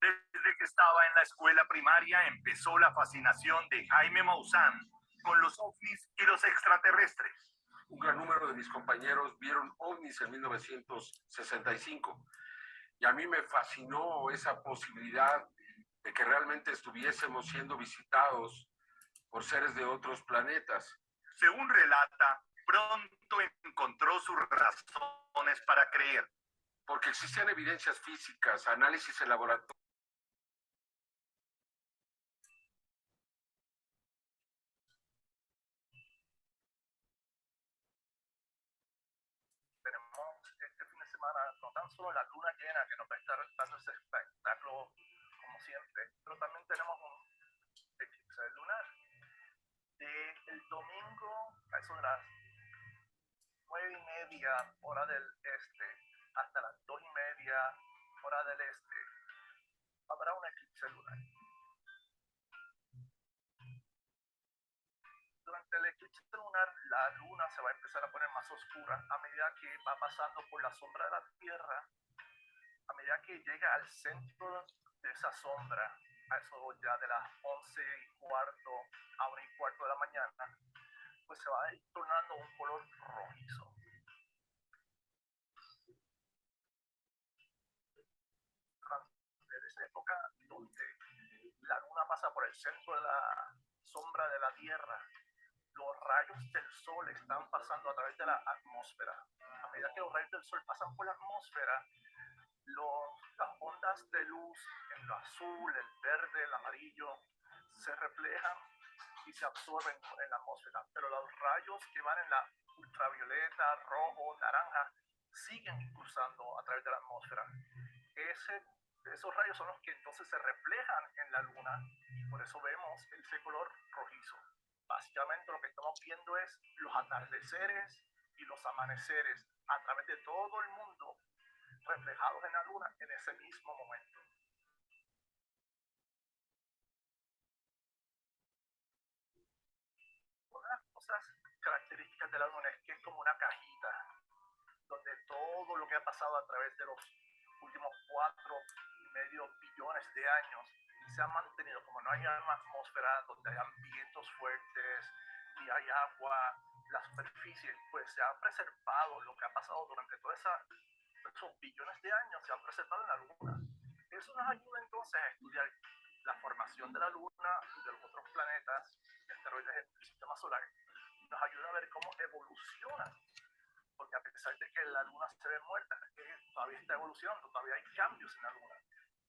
Desde que estaba en la escuela primaria empezó la fascinación de Jaime Maussan con los ovnis y los extraterrestres. Un gran número de mis compañeros vieron ovnis en 1965 y a mí me fascinó esa posibilidad de que realmente estuviésemos siendo visitados por seres de otros planetas. Según relata, pronto encontró sus razones para creer. Porque existían evidencias físicas, análisis en laboratorio. semana, no tan solo la luna llena que nos va a estar dando ese espectáculo como siempre, pero también tenemos un eclipse lunar. El domingo, a eso de las 9:30 hora del este, hasta las 2:30 hora del este, habrá un eclipse lunar. Durante el eclipse lunar, la luna se va a empezar a poner más oscura a medida que va pasando por la sombra de la Tierra, a medida que llega al centro de esa sombra, a eso ya de las 11:15 a 1:15 de la mañana, pues se va a ir tornando un color rojizo. Desde esa época donde la luna pasa por el centro de la sombra de la Tierra, los rayos del sol están pasando a través de la atmósfera. A medida que los rayos del sol pasan por la atmósfera, las ondas de luz en lo azul, el verde, el amarillo, se reflejan y se absorben en la atmósfera. Pero los rayos que van en la ultravioleta, rojo, naranja, siguen cruzando a través de la atmósfera. Esos rayos son los que entonces se reflejan en la luna y por eso vemos ese color rojizo. Básicamente lo que estamos viendo es los atardeceres y los amaneceres a través de todo el mundo reflejados en la luna en ese mismo momento. Una de las cosas características de la luna es que es como una cajita donde todo lo que ha pasado a través de los últimos 4,5 billones de años se ha mantenido. Como no hay una atmósfera donde hayan vientos fuertes ni hay agua, la superficie, pues se ha preservado lo que ha pasado durante todos esos billones de años, se ha preservado en la luna. Eso nos ayuda entonces a estudiar la formación de la luna y de los otros planetas y asteroides del sistema solar. Nos ayuda a ver cómo evoluciona, porque a pesar de que la luna se ve muerta, todavía está evolucionando, todavía hay cambios en la luna.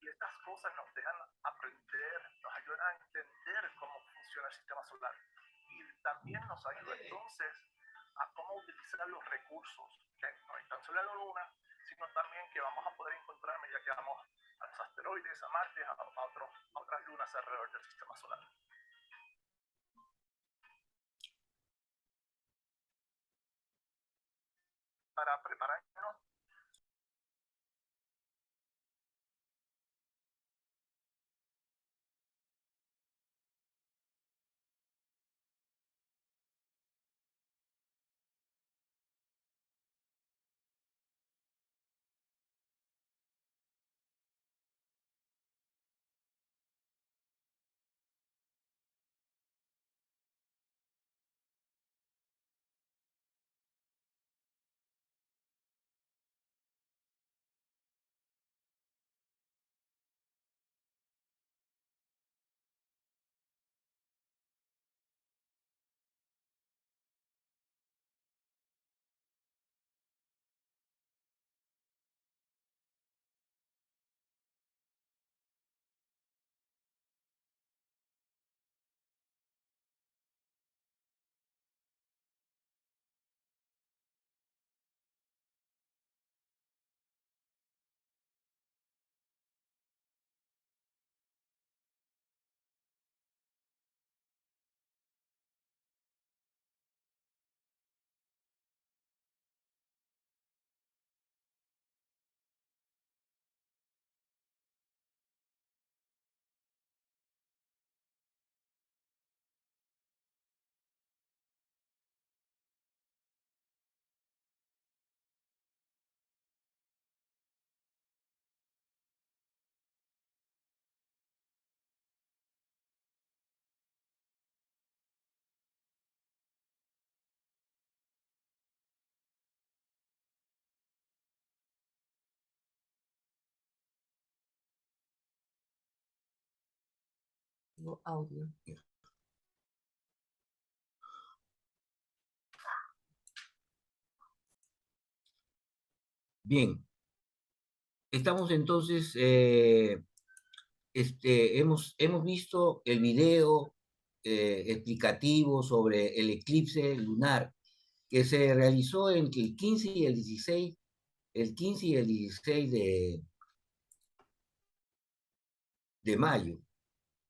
Y estas cosas nos dejan aprender, nos ayudan a entender cómo funciona el sistema solar. Y también nos ayuda entonces a cómo utilizar los recursos que no están solo en la luna, sino también que vamos a poder encontrar a medida que vamos a los asteroides, a Marte, a otras lunas alrededor del sistema solar. Para prepararnos No audio. Bien, estamos entonces, hemos visto el video explicativo sobre el eclipse lunar que se realizó entre el 15 y el 16 el 15 y el 16 de mayo.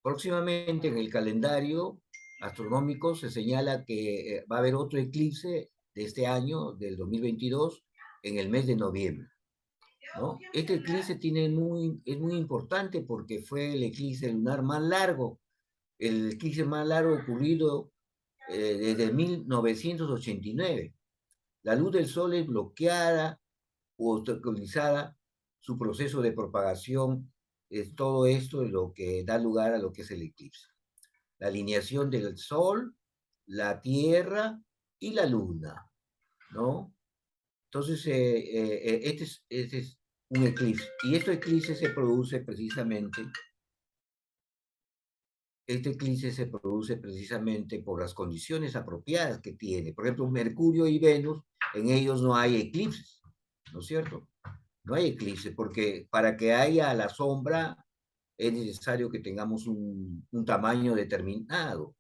Próximamente en el calendario astronómico se señala que va a haber otro eclipse de este año, del 2022, en el mes de noviembre, ¿no? Este eclipse es muy importante porque fue el eclipse lunar más largo, el eclipse más largo ocurrido desde 1989. La luz del sol es bloqueada u obstaculizada, su proceso de propagación, es todo esto es lo que da lugar a lo que es el eclipse. La alineación del sol, la tierra y la luna, ¿no? Entonces, este es un eclipse. Y este eclipse se produce precisamente, por las condiciones apropiadas que tiene. Por ejemplo, Mercurio y Venus, en ellos no hay eclipses, ¿no es cierto? No hay eclipse, porque para que haya la sombra es necesario que tengamos un tamaño determinado,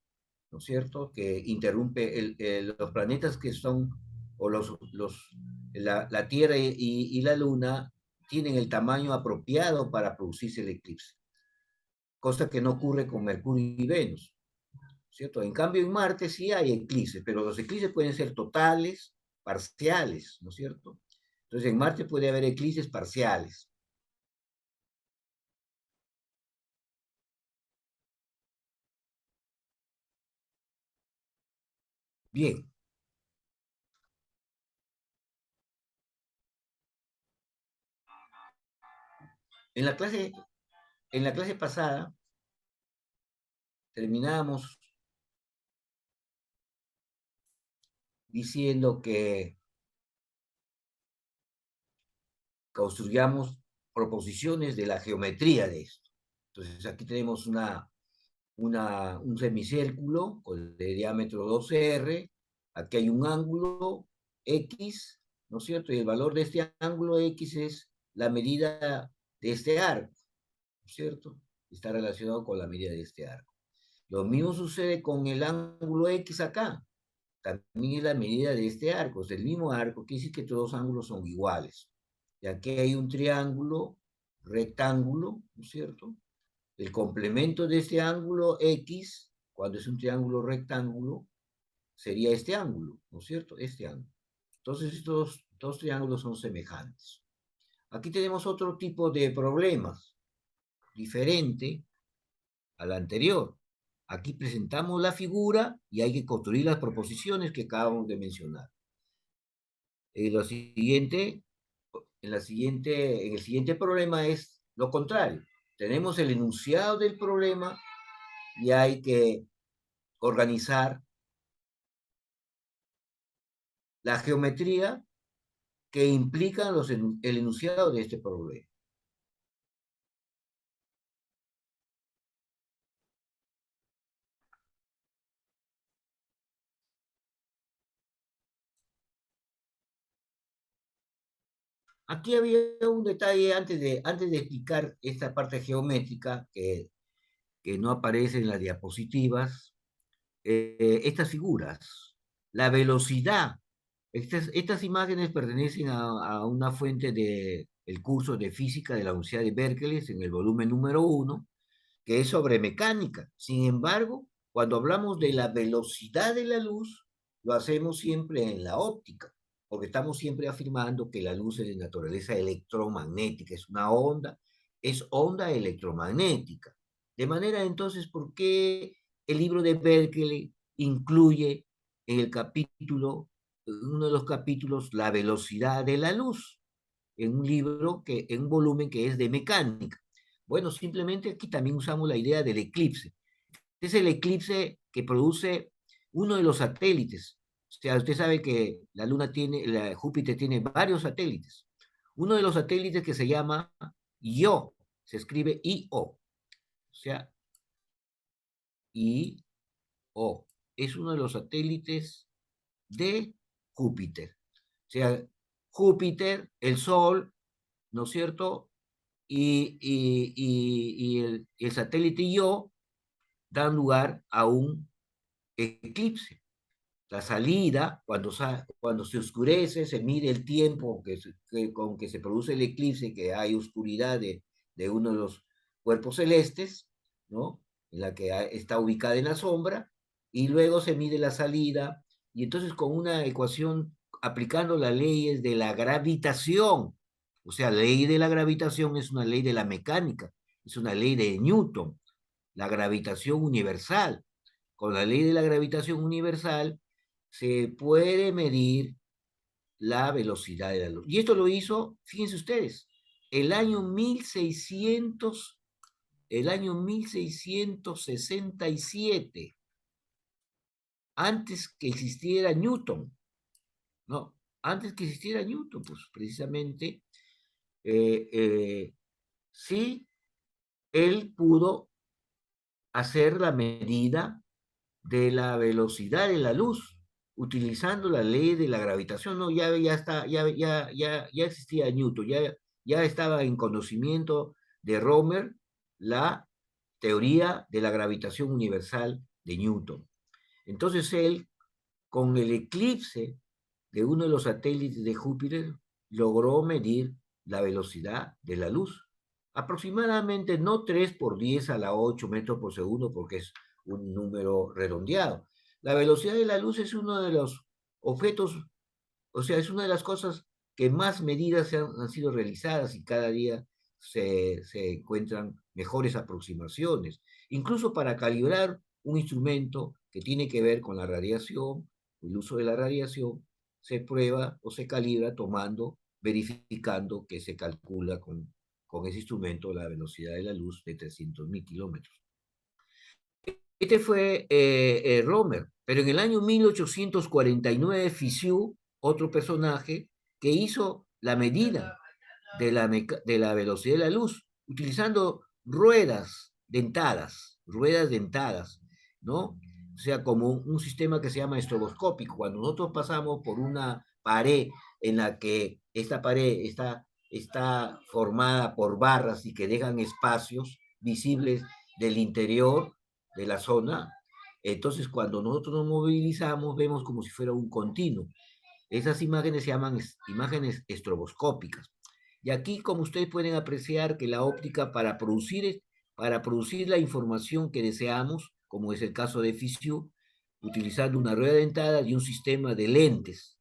¿no es cierto? Que interrumpe los planetas que son, o la Tierra y la Luna tienen el tamaño apropiado para producirse el eclipse, cosa que no ocurre con Mercurio y Venus, ¿cierto? En cambio, en Marte sí hay eclipses, pero los eclipses pueden ser totales, parciales, ¿no es cierto? Entonces, en Marte puede haber eclipses parciales. Bien. En la clase, en la clase pasada terminamos diciendo que construyamos proposiciones de la geometría de esto. Entonces, aquí tenemos un semicírculo de diámetro 2R, aquí hay un ángulo X, ¿no es cierto? Y el valor de este ángulo X es la medida de este arco, ¿no es cierto? Está relacionado con la medida de este arco. Lo mismo sucede con el ángulo X acá. También es la medida de este arco, es el mismo arco, quiere decir que todos los ángulos son iguales. Y aquí hay un triángulo rectángulo, ¿no es cierto? El complemento de este ángulo X, cuando es un triángulo rectángulo, sería este ángulo, ¿no es cierto? Este ángulo. Entonces estos dos triángulos son semejantes. Aquí tenemos otro tipo de problemas, diferente al anterior. Aquí presentamos la figura y hay que construir las proposiciones que acabamos de mencionar. En en el siguiente problema es lo contrario. Tenemos el enunciado del problema y hay que organizar la geometría que implica el enunciado de este problema. Aquí había un detalle antes de explicar esta parte geométrica que no aparece en las diapositivas. Estas figuras, la velocidad. Estas imágenes pertenecen a una fuente del curso de física de la Universidad de Berkeley en el volumen número 1, que es sobre mecánica. Sin embargo, cuando hablamos de la velocidad de la luz, lo hacemos siempre en la óptica, porque estamos siempre afirmando que la luz es de naturaleza electromagnética, es onda electromagnética. De manera entonces, ¿por qué el libro de Berkeley incluye en uno de los capítulos, la velocidad de la luz, en en un volumen que es de mecánica? Bueno, simplemente aquí también usamos la idea del eclipse. Es el eclipse que produce uno de los satélites. O sea, usted sabe que Júpiter tiene varios satélites. Uno de los satélites que se llama Io, se escribe I-O. O sea, I-O. Es uno de los satélites de Júpiter. O sea, Júpiter, el Sol, ¿no es cierto? Y el satélite Io dan lugar a un eclipse. la salida, cuando se oscurece, se mide el tiempo con que se produce el eclipse, que hay oscuridad de uno de los cuerpos celestes, ¿no? En la que está ubicada en la sombra, y luego se mide la salida, y entonces con una ecuación aplicando las leyes de la gravitación, o sea, la ley de la gravitación es una ley de la mecánica, es una ley de Newton, la gravitación universal. Con la ley de la gravitación universal se puede medir la velocidad de la luz. Y esto lo hizo, fíjense ustedes, el año 1600, el año 1667, antes que existiera Newton, ¿no? Antes que existiera Newton, pues precisamente, sí, él pudo hacer la medida de la velocidad de la luz, utilizando la ley de la gravitación. No, ya existía Newton, ya estaba en conocimiento de Romer la teoría de la gravitación universal de Newton. Entonces él, con el eclipse de uno de los satélites de Júpiter, logró medir la velocidad de la luz. Aproximadamente no 3 por 10 a la 8 metros por segundo, porque es un número redondeado. La velocidad de la luz es uno de los objetos, o sea, es una de las cosas que más medidas han sido realizadas y cada día se encuentran mejores aproximaciones, incluso para calibrar un instrumento que tiene que ver con la radiación, el uso de la radiación, se prueba o se calibra verificando que se calcula con ese instrumento la velocidad de la luz de 300.000 kilómetros. Este fue Romer, pero en el año 1849 Fizeau, otro personaje, que hizo la medida de la velocidad de la luz, utilizando ruedas dentadas, ¿no? O sea, como un sistema que se llama estroboscópico. Cuando nosotros pasamos por una pared en la que esta pared está formada por barras y que dejan espacios visibles del interior de la zona, entonces cuando nosotros nos movilizamos vemos como si fuera un continuo. Esas imágenes se llaman imágenes estroboscópicas. Y aquí, como ustedes pueden apreciar, que la óptica para producir la información que deseamos, como es el caso de Fizeau, utilizando una rueda dentada y un sistema de lentes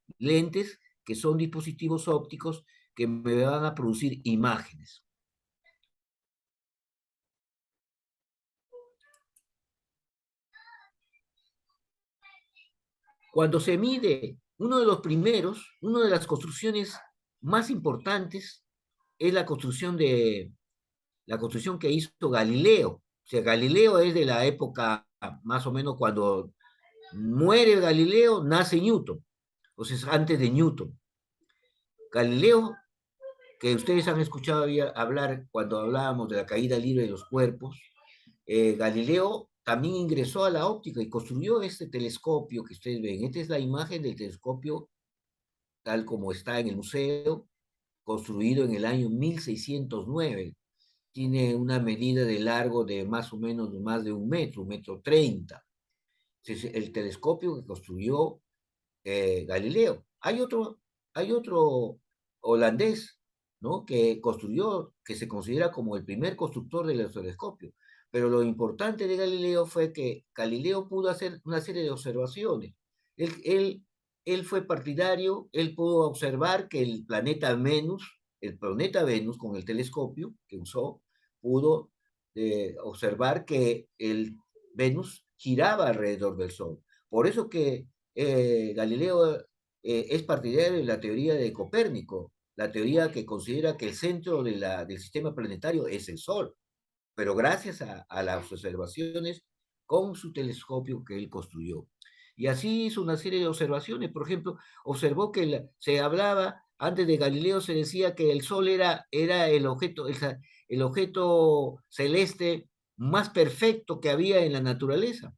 que son dispositivos ópticos que me van a producir imágenes. Cuando se mide, una de las construcciones más importantes es la construcción que hizo Galileo. O sea, Galileo es de la época más o menos cuando muere Galileo, nace Newton. O sea, es antes de Newton. Galileo, que ustedes han escuchado hablar cuando hablábamos de la caída libre de los cuerpos, Galileo también ingresó a la óptica y construyó este telescopio que ustedes ven. Esta es la imagen del telescopio tal como está en el museo, construido en el año 1609. Tiene una medida de largo de más o menos más de 1 metro, 1,30 metros. Es el telescopio que construyó Galileo. Hay otro holandés, ¿no? Que se considera como el primer constructor del telescopio. Pero lo importante de Galileo fue que Galileo pudo hacer una serie de observaciones. Él fue partidario, él pudo observar que el planeta Venus, con el telescopio que usó, pudo observar que el Venus giraba alrededor del Sol. Por eso que Galileo es partidario de la teoría de Copérnico, la teoría que considera que el centro del sistema planetario es el Sol, pero gracias a las observaciones con su telescopio que él construyó. Y así hizo una serie de observaciones. Por ejemplo, observó que se hablaba, antes de Galileo se decía que el Sol era el objeto celeste más perfecto que había en la naturaleza.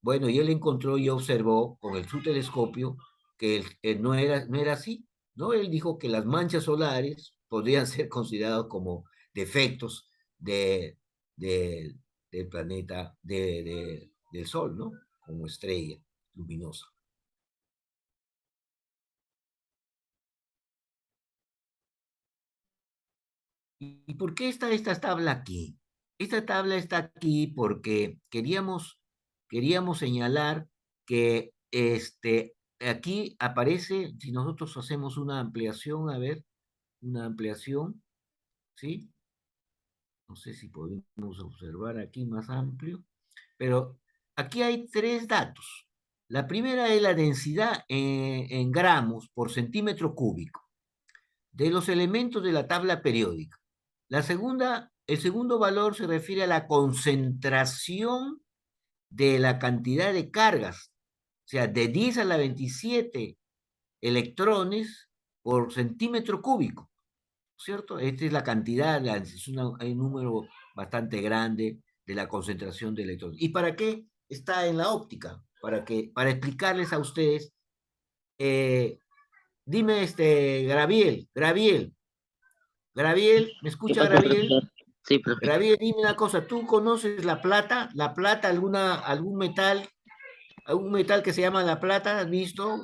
Bueno, y él encontró y observó con su telescopio que no era así, ¿no? Él dijo que las manchas solares podrían ser consideradas como defectos de, de- del planeta, del Sol, ¿no? Como estrella luminosa. ¿Y por qué está esta tabla aquí? Esta tabla está aquí porque queríamos señalar que aquí aparece, si nosotros hacemos una ampliación, a ver, una ampliación, ¿sí? No sé si podemos observar aquí más amplio, pero aquí hay tres datos. La primera es la densidad en gramos por centímetro cúbico de los elementos de la tabla periódica. La segunda, el segundo valor se refiere a la concentración de la cantidad de cargas, o sea, de 10 a la 27 electrones por centímetro cúbico, ¿cierto? Esta es la cantidad, hay un número bastante grande de la concentración de electrones. ¿Y para qué está en la óptica? Para explicarles a ustedes, dime, Graviel, ¿me ¿Qué escucha pasa, Graviel? profesor? Sí, profe. Graviel, dime una cosa, ¿tú conoces la plata? ¿La plata, algún metal que se llama la plata? ¿Has visto?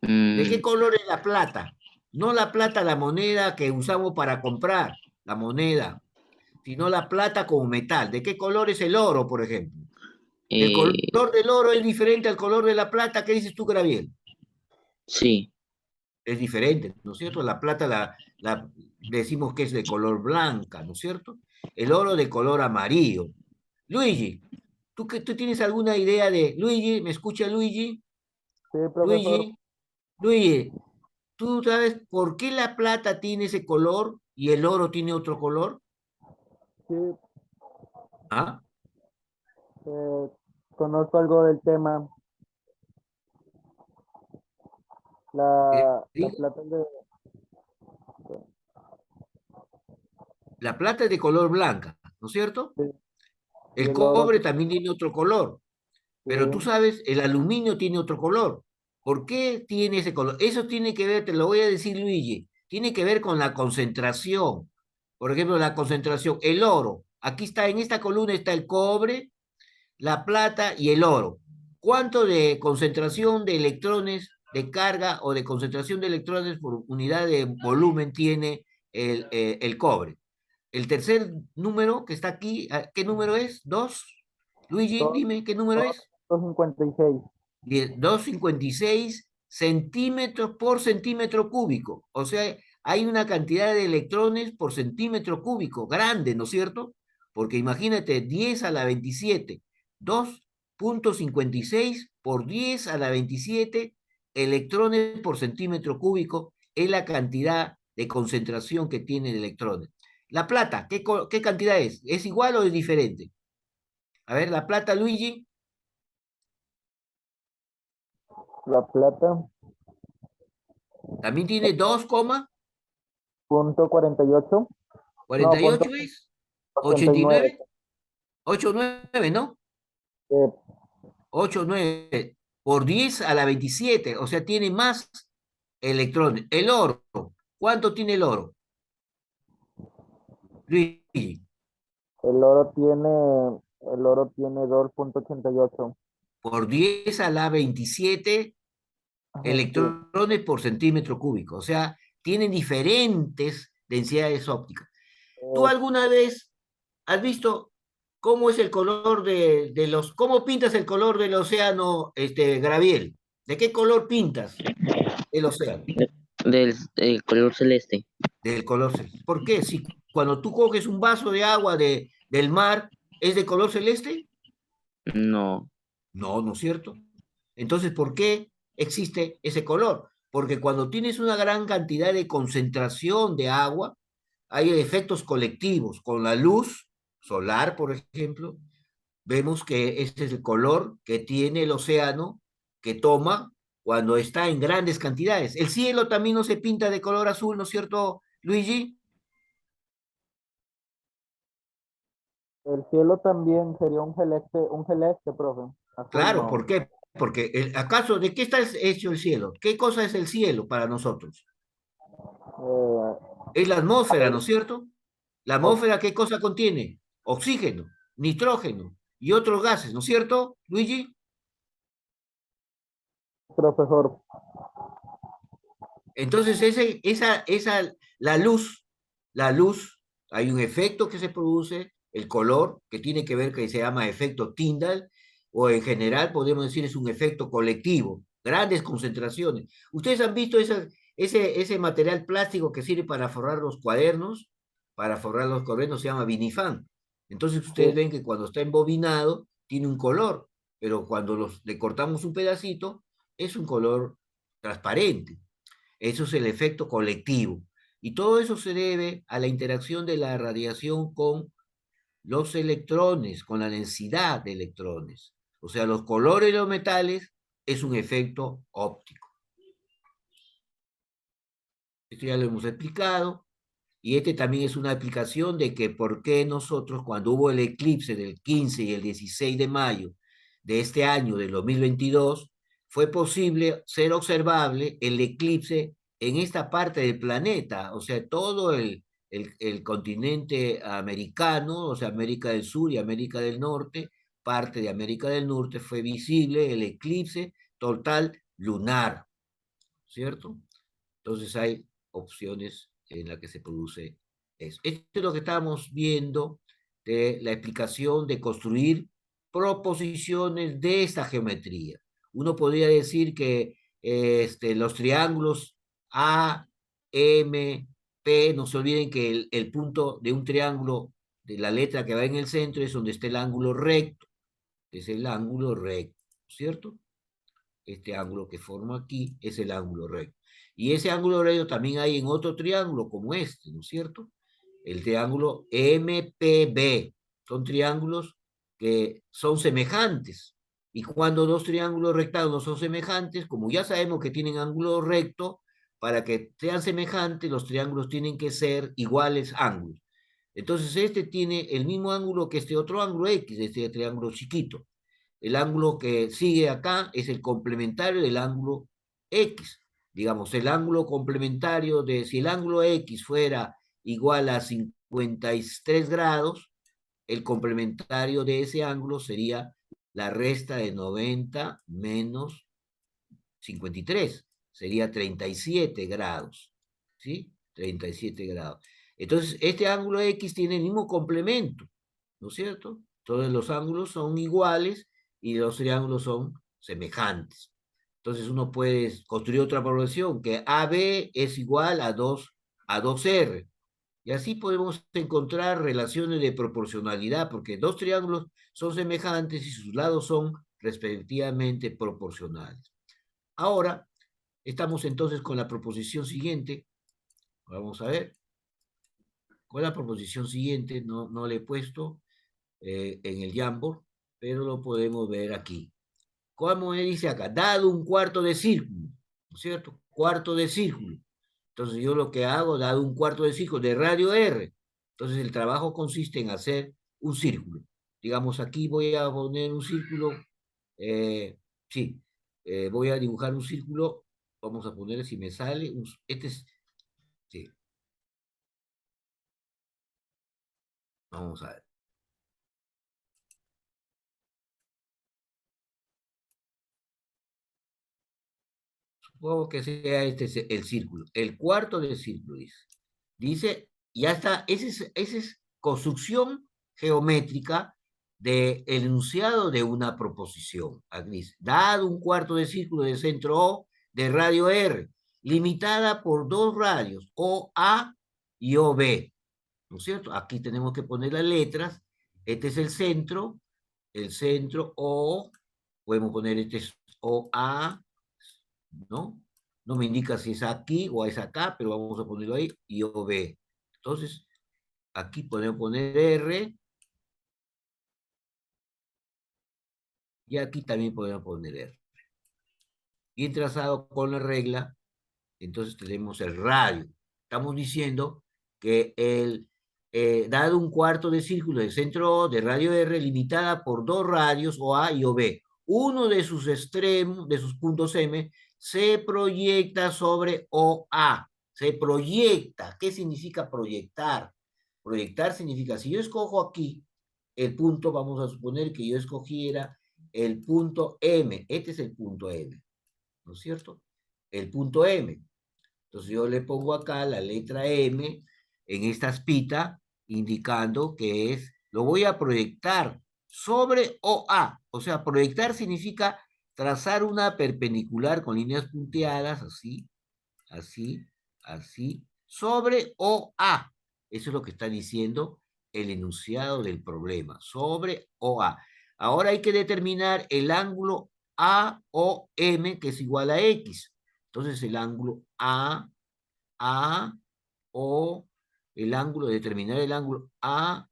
¿De qué Mm, color es la plata? No la plata, la moneda que usamos para comprar, la moneda, sino la plata como metal. ¿De qué color es el oro, por ejemplo? ¿El eh, color del oro es diferente al color de la plata? ¿Qué dices tú, Graviel? sí. Es diferente, ¿no es cierto? La plata decimos que es de color blanca, ¿no es cierto? El oro de color amarillo. Luigi, ¿tú tienes alguna idea de... Luigi, ¿me escucha Luigi? Sí, profesor. Luigi, Luigi, ¿tú sabes por qué la plata tiene ese color y el oro tiene otro color? Sí, ¿Ah? eh, conozco algo del tema. La ¿Sí? plata es de... La plata es de color blanca, ¿no es cierto? Sí, y El el oro cobre también tiene otro color. sí, Pero tú sabes, el aluminio tiene otro color. ¿Por qué tiene ese color? Eso tiene que ver, te lo voy a decir, Luigi, tiene que ver con la concentración. Por ejemplo, la concentración, el oro. Aquí está, en esta columna está el cobre, la plata y el oro. ¿Cuánto de concentración de electrones de carga o de concentración de electrones por unidad de volumen tiene el cobre? El tercer número que está aquí, ¿qué número es? ¿Dos? Luigi, dos- dime, ¿qué número es? 256. 2,56 centímetros por centímetro cúbico. O sea, hay una cantidad de electrones por centímetro cúbico, grande, ¿no es cierto? Porque imagínate, 10 a la 27, 2,56 por 10 a la 27 electrones por centímetro cúbico es la cantidad de concentración que tiene de electrones. La plata, ¿qué cantidad es? ¿Es igual o es diferente? A ver, la plata, Luigi, La plata, también tiene 2, punto 48. No, punto 48 es, 89. 89, 89, ¿no? Eh, 89 por 10 a la 27, o sea, tiene más electrones. El oro, ¿cuánto tiene el oro? Luigi, el oro tiene, el oro tiene 2.88. por 10 a la 27 Ajá, sí. electrones por centímetro cúbico, o sea, tienen diferentes densidades ópticas. ¿Tú Eh, alguna vez has visto cómo es el color cómo pintas el color del océano, Graviel? ¿De qué color pintas el océano? Del color celeste. Del color celeste. ¿Por qué? Si cuando tú coges un vaso de agua del mar, ¿es de color celeste? No. No, ¿no es cierto? Entonces, ¿por qué existe ese color? Porque cuando tienes una gran cantidad de concentración de agua, hay efectos colectivos. Con la luz solar, por ejemplo, vemos que este es el color que tiene el océano que toma cuando está en grandes cantidades. El cielo también no se pinta de color azul, ¿no es cierto, Luigi? el cielo también sería un celeste, profe. Azul Claro, no. ¿por qué? Porque, ¿acaso de qué está hecho el cielo? ¿Qué cosa es el cielo para nosotros? Eh, Es la atmósfera, ¿no es cierto? La o- atmósfera, ¿qué cosa contiene? Oxígeno, nitrógeno y otros gases, ¿no es cierto, Luigi? profesor. Entonces, esa La luz, hay un efecto que se produce, el color, que tiene que ver, que se llama efecto Tyndall, o en general podemos decir es un efecto colectivo, grandes concentraciones. ¿Ustedes han visto ese material plástico que sirve para forrar los cuadernos? Para forrar los cuadernos se llama vinifán. Entonces ustedes Sí. ven que cuando está embobinado tiene un color, pero cuando le cortamos un pedacito es un color transparente. Eso es el efecto colectivo. Y todo eso se debe a la interacción de la radiación con los electrones, con la densidad de electrones. O sea, los colores de los metales es un efecto óptico. Esto ya lo hemos explicado. Y este también es una aplicación de que por qué nosotros, cuando hubo el eclipse del 15 y el 16 de mayo de este año, del 2022, fue posible ser observable el eclipse en esta parte del planeta, o sea, todo el continente americano, o sea, América del Sur y América del Norte, parte de América del Norte, fue visible el eclipse total lunar, ¿cierto? Entonces hay opciones en las que se produce eso. Esto es lo que estamos viendo de la explicación de construir proposiciones de esta geometría. Uno podría decir que los triángulos A, M, P, no se olviden que el punto de un triángulo, de la letra que va en el centro, es donde está el ángulo recto, es el ángulo recto, ¿cierto? Este ángulo que forma aquí es el ángulo recto. Y ese ángulo recto también hay en otro triángulo como este, ¿no es cierto? El triángulo MPB. Son triángulos que son semejantes. Y cuando dos triángulos rectángulos son semejantes, como ya sabemos que tienen ángulo recto, para que sean semejantes, los triángulos tienen que ser iguales ángulos. Entonces, este tiene el mismo ángulo que este otro ángulo X, este triángulo chiquito. El ángulo que sigue acá es el complementario del ángulo X. Digamos, el ángulo complementario de, si el ángulo X fuera igual a 53 grados, el complementario de ese ángulo sería la resta de 90 menos 53, sería 37 grados, ¿sí? 37 grados. Entonces, este ángulo X tiene el mismo complemento, ¿no es cierto? Todos los ángulos son iguales y los triángulos son semejantes. Entonces uno puede construir otra proporción, que AB es igual a 2R. Y así podemos encontrar relaciones de proporcionalidad, porque dos triángulos son semejantes y sus lados son respectivamente proporcionales. Ahora, estamos entonces con la proposición siguiente. Vamos a ver. Con la proposición siguiente, no le he puesto en el Jamboard, pero lo podemos ver aquí. ¿Cómo me dice acá? Dado un cuarto de círculo, ¿no es cierto? Cuarto de círculo. Entonces yo lo que hago, dado un cuarto de círculo de radio R, entonces el trabajo consiste en hacer un círculo. Digamos, aquí voy a poner un círculo, sí, voy a dibujar un círculo, vamos a poner si me sale, este es, sí, vamos a ver. Supongo que sea este el círculo, el cuarto del círculo, dice. Dice, ya está, esa es construcción geométrica del enunciado de una proposición. Aquí dice, dado un cuarto de círculo de centro O de radio R, limitada por dos radios, OA y OB. ¿No es cierto? Aquí tenemos que poner las letras. Este es el centro O, podemos poner este es OA, ¿no? No me indica si es aquí o es acá, pero vamos a ponerlo ahí, y OB. Entonces, aquí podemos poner R, y aquí también podemos poner R. Bien trazado con la regla, entonces tenemos el radio. Estamos diciendo que dado un cuarto de círculo de centro O de radio R, limitada por dos radios, OA y OB, uno de sus extremos, de sus puntos M, se proyecta sobre OA. Se proyecta. ¿Qué significa proyectar? Proyectar significa, si yo escojo aquí el punto, vamos a suponer que yo escogiera el punto M. Este es el punto M, ¿no es cierto? El punto M. Entonces yo le pongo acá la letra M en esta espita, indicando que lo voy a proyectar sobre OA. O sea, proyectar significa trazar una perpendicular con líneas punteadas, así, así, así, sobre OA. Eso es lo que está diciendo el enunciado del problema, sobre OA. Ahora hay que determinar el ángulo AOM, que es igual a X. Entonces el ángulo determinar el ángulo AOM,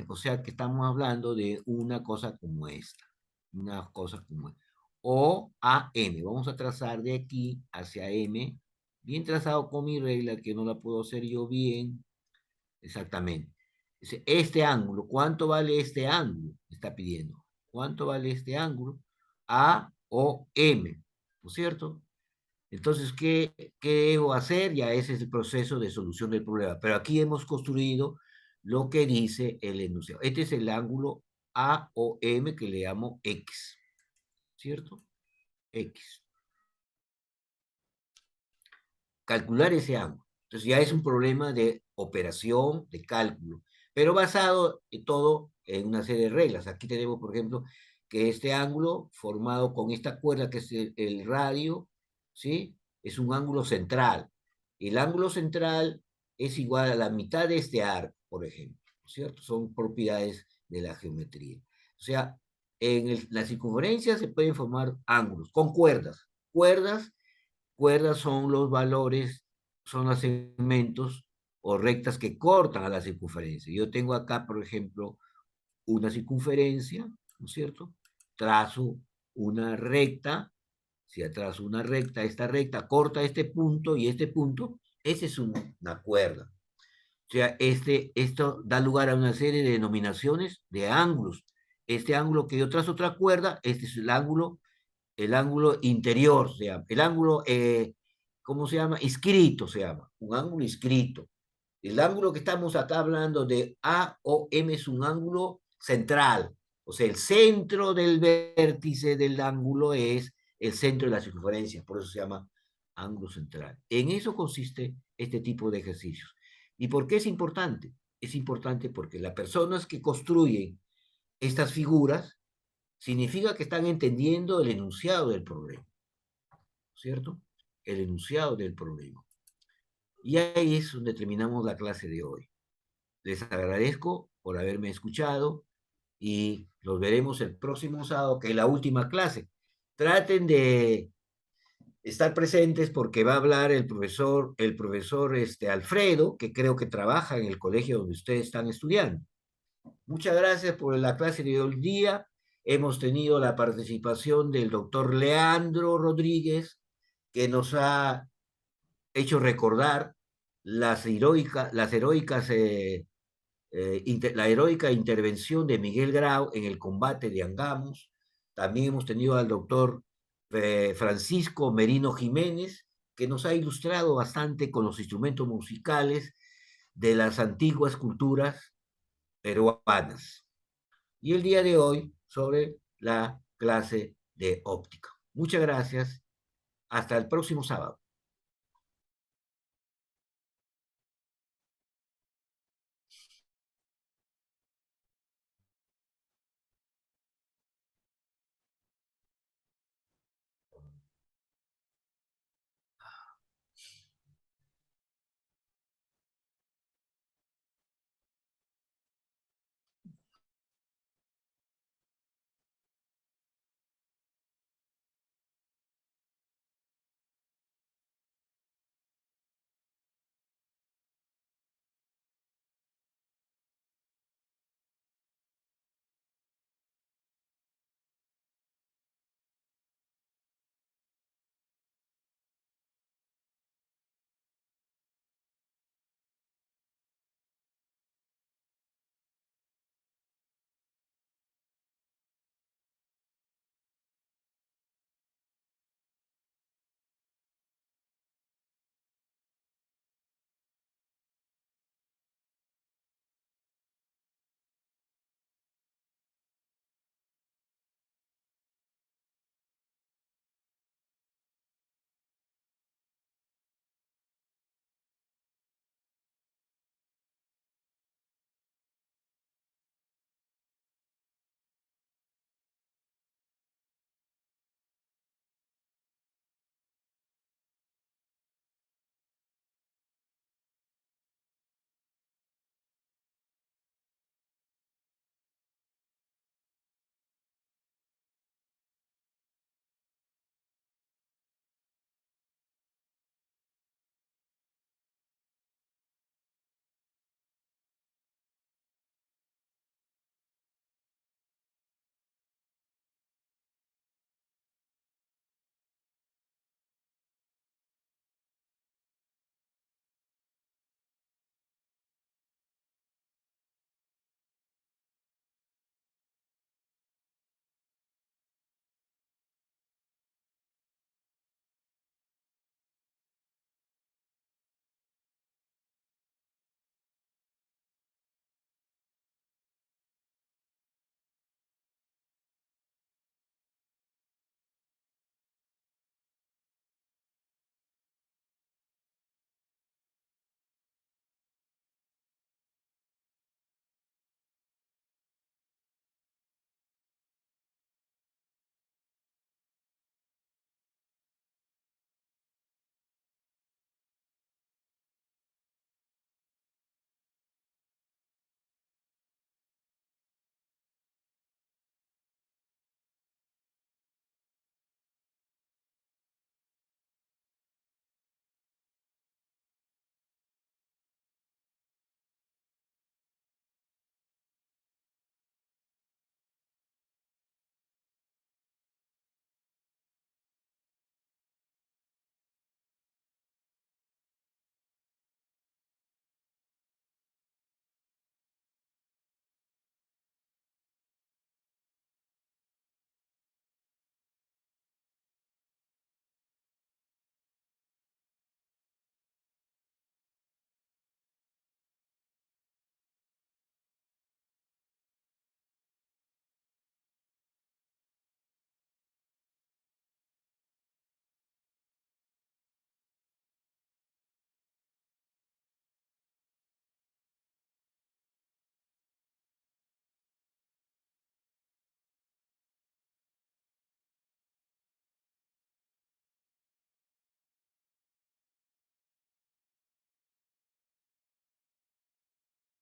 o sea que estamos hablando de una cosa como esta, una cosa como esta. OAM, vamos a trazar de aquí hacia M, bien trazado con mi regla, que no la puedo hacer yo bien, exactamente. Este ángulo, ¿cuánto vale este ángulo? Está pidiendo. ¿Cuánto vale este ángulo? AOM, ¿no es cierto? Entonces, ¿qué debo hacer? Ya ese es el proceso de solución del problema. Pero aquí hemos construido lo que dice el enunciado. Este es el ángulo AOM que le llamo X, ¿cierto? X. Calcular ese ángulo. Entonces ya es un problema de operación, de cálculo, pero basado en todo en una serie de reglas. Aquí tenemos, por ejemplo, que este ángulo formado con esta cuerda que es el radio, ¿sí? Es un ángulo central. El ángulo central es igual a la mitad de este arco, por ejemplo, ¿cierto? Son propiedades de la geometría. O sea, en la circunferencia se pueden formar ángulos con cuerdas. Cuerdas son los valores, son los segmentos o rectas que cortan a la circunferencia. Yo tengo acá, por ejemplo, una circunferencia, ¿no es cierto? Trazo una recta, si trazo una recta, esta recta corta este punto y este punto, esa es una cuerda. O sea, esto da lugar a una serie de denominaciones de ángulos. Este ángulo que yo trazo otra cuerda, este es el ángulo interior, se llama, el ángulo, ¿cómo se llama? Inscrito se llama, un ángulo inscrito. El ángulo que estamos acá hablando de AOM es un ángulo central, o sea, el centro del vértice del ángulo es el centro de la circunferencia, por eso se llama ángulo central. En eso consiste este tipo de ejercicios. ¿Y por qué es importante? Es importante porque las personas que construyen estas figuras significa que están entendiendo el enunciado del problema, ¿cierto? El enunciado del problema. Y ahí es donde terminamos la clase de hoy. Les agradezco por haberme escuchado y los veremos el próximo sábado, que es la última clase. Traten de estar presentes porque va a hablar el profesor Alfredo, que creo que trabaja en el colegio donde ustedes están estudiando. Muchas gracias por la clase de hoy día. Hemos tenido la participación del doctor Leandro Rodríguez, que nos ha hecho recordar la heroica intervención de Miguel Grau en el combate de Angamos. También hemos tenido al doctor Francisco Merino Jiménez, que nos ha ilustrado bastante con los instrumentos musicales de las antiguas culturas peruanas. Y el día de hoy sobre la clase de óptica. Muchas gracias. Hasta el próximo sábado.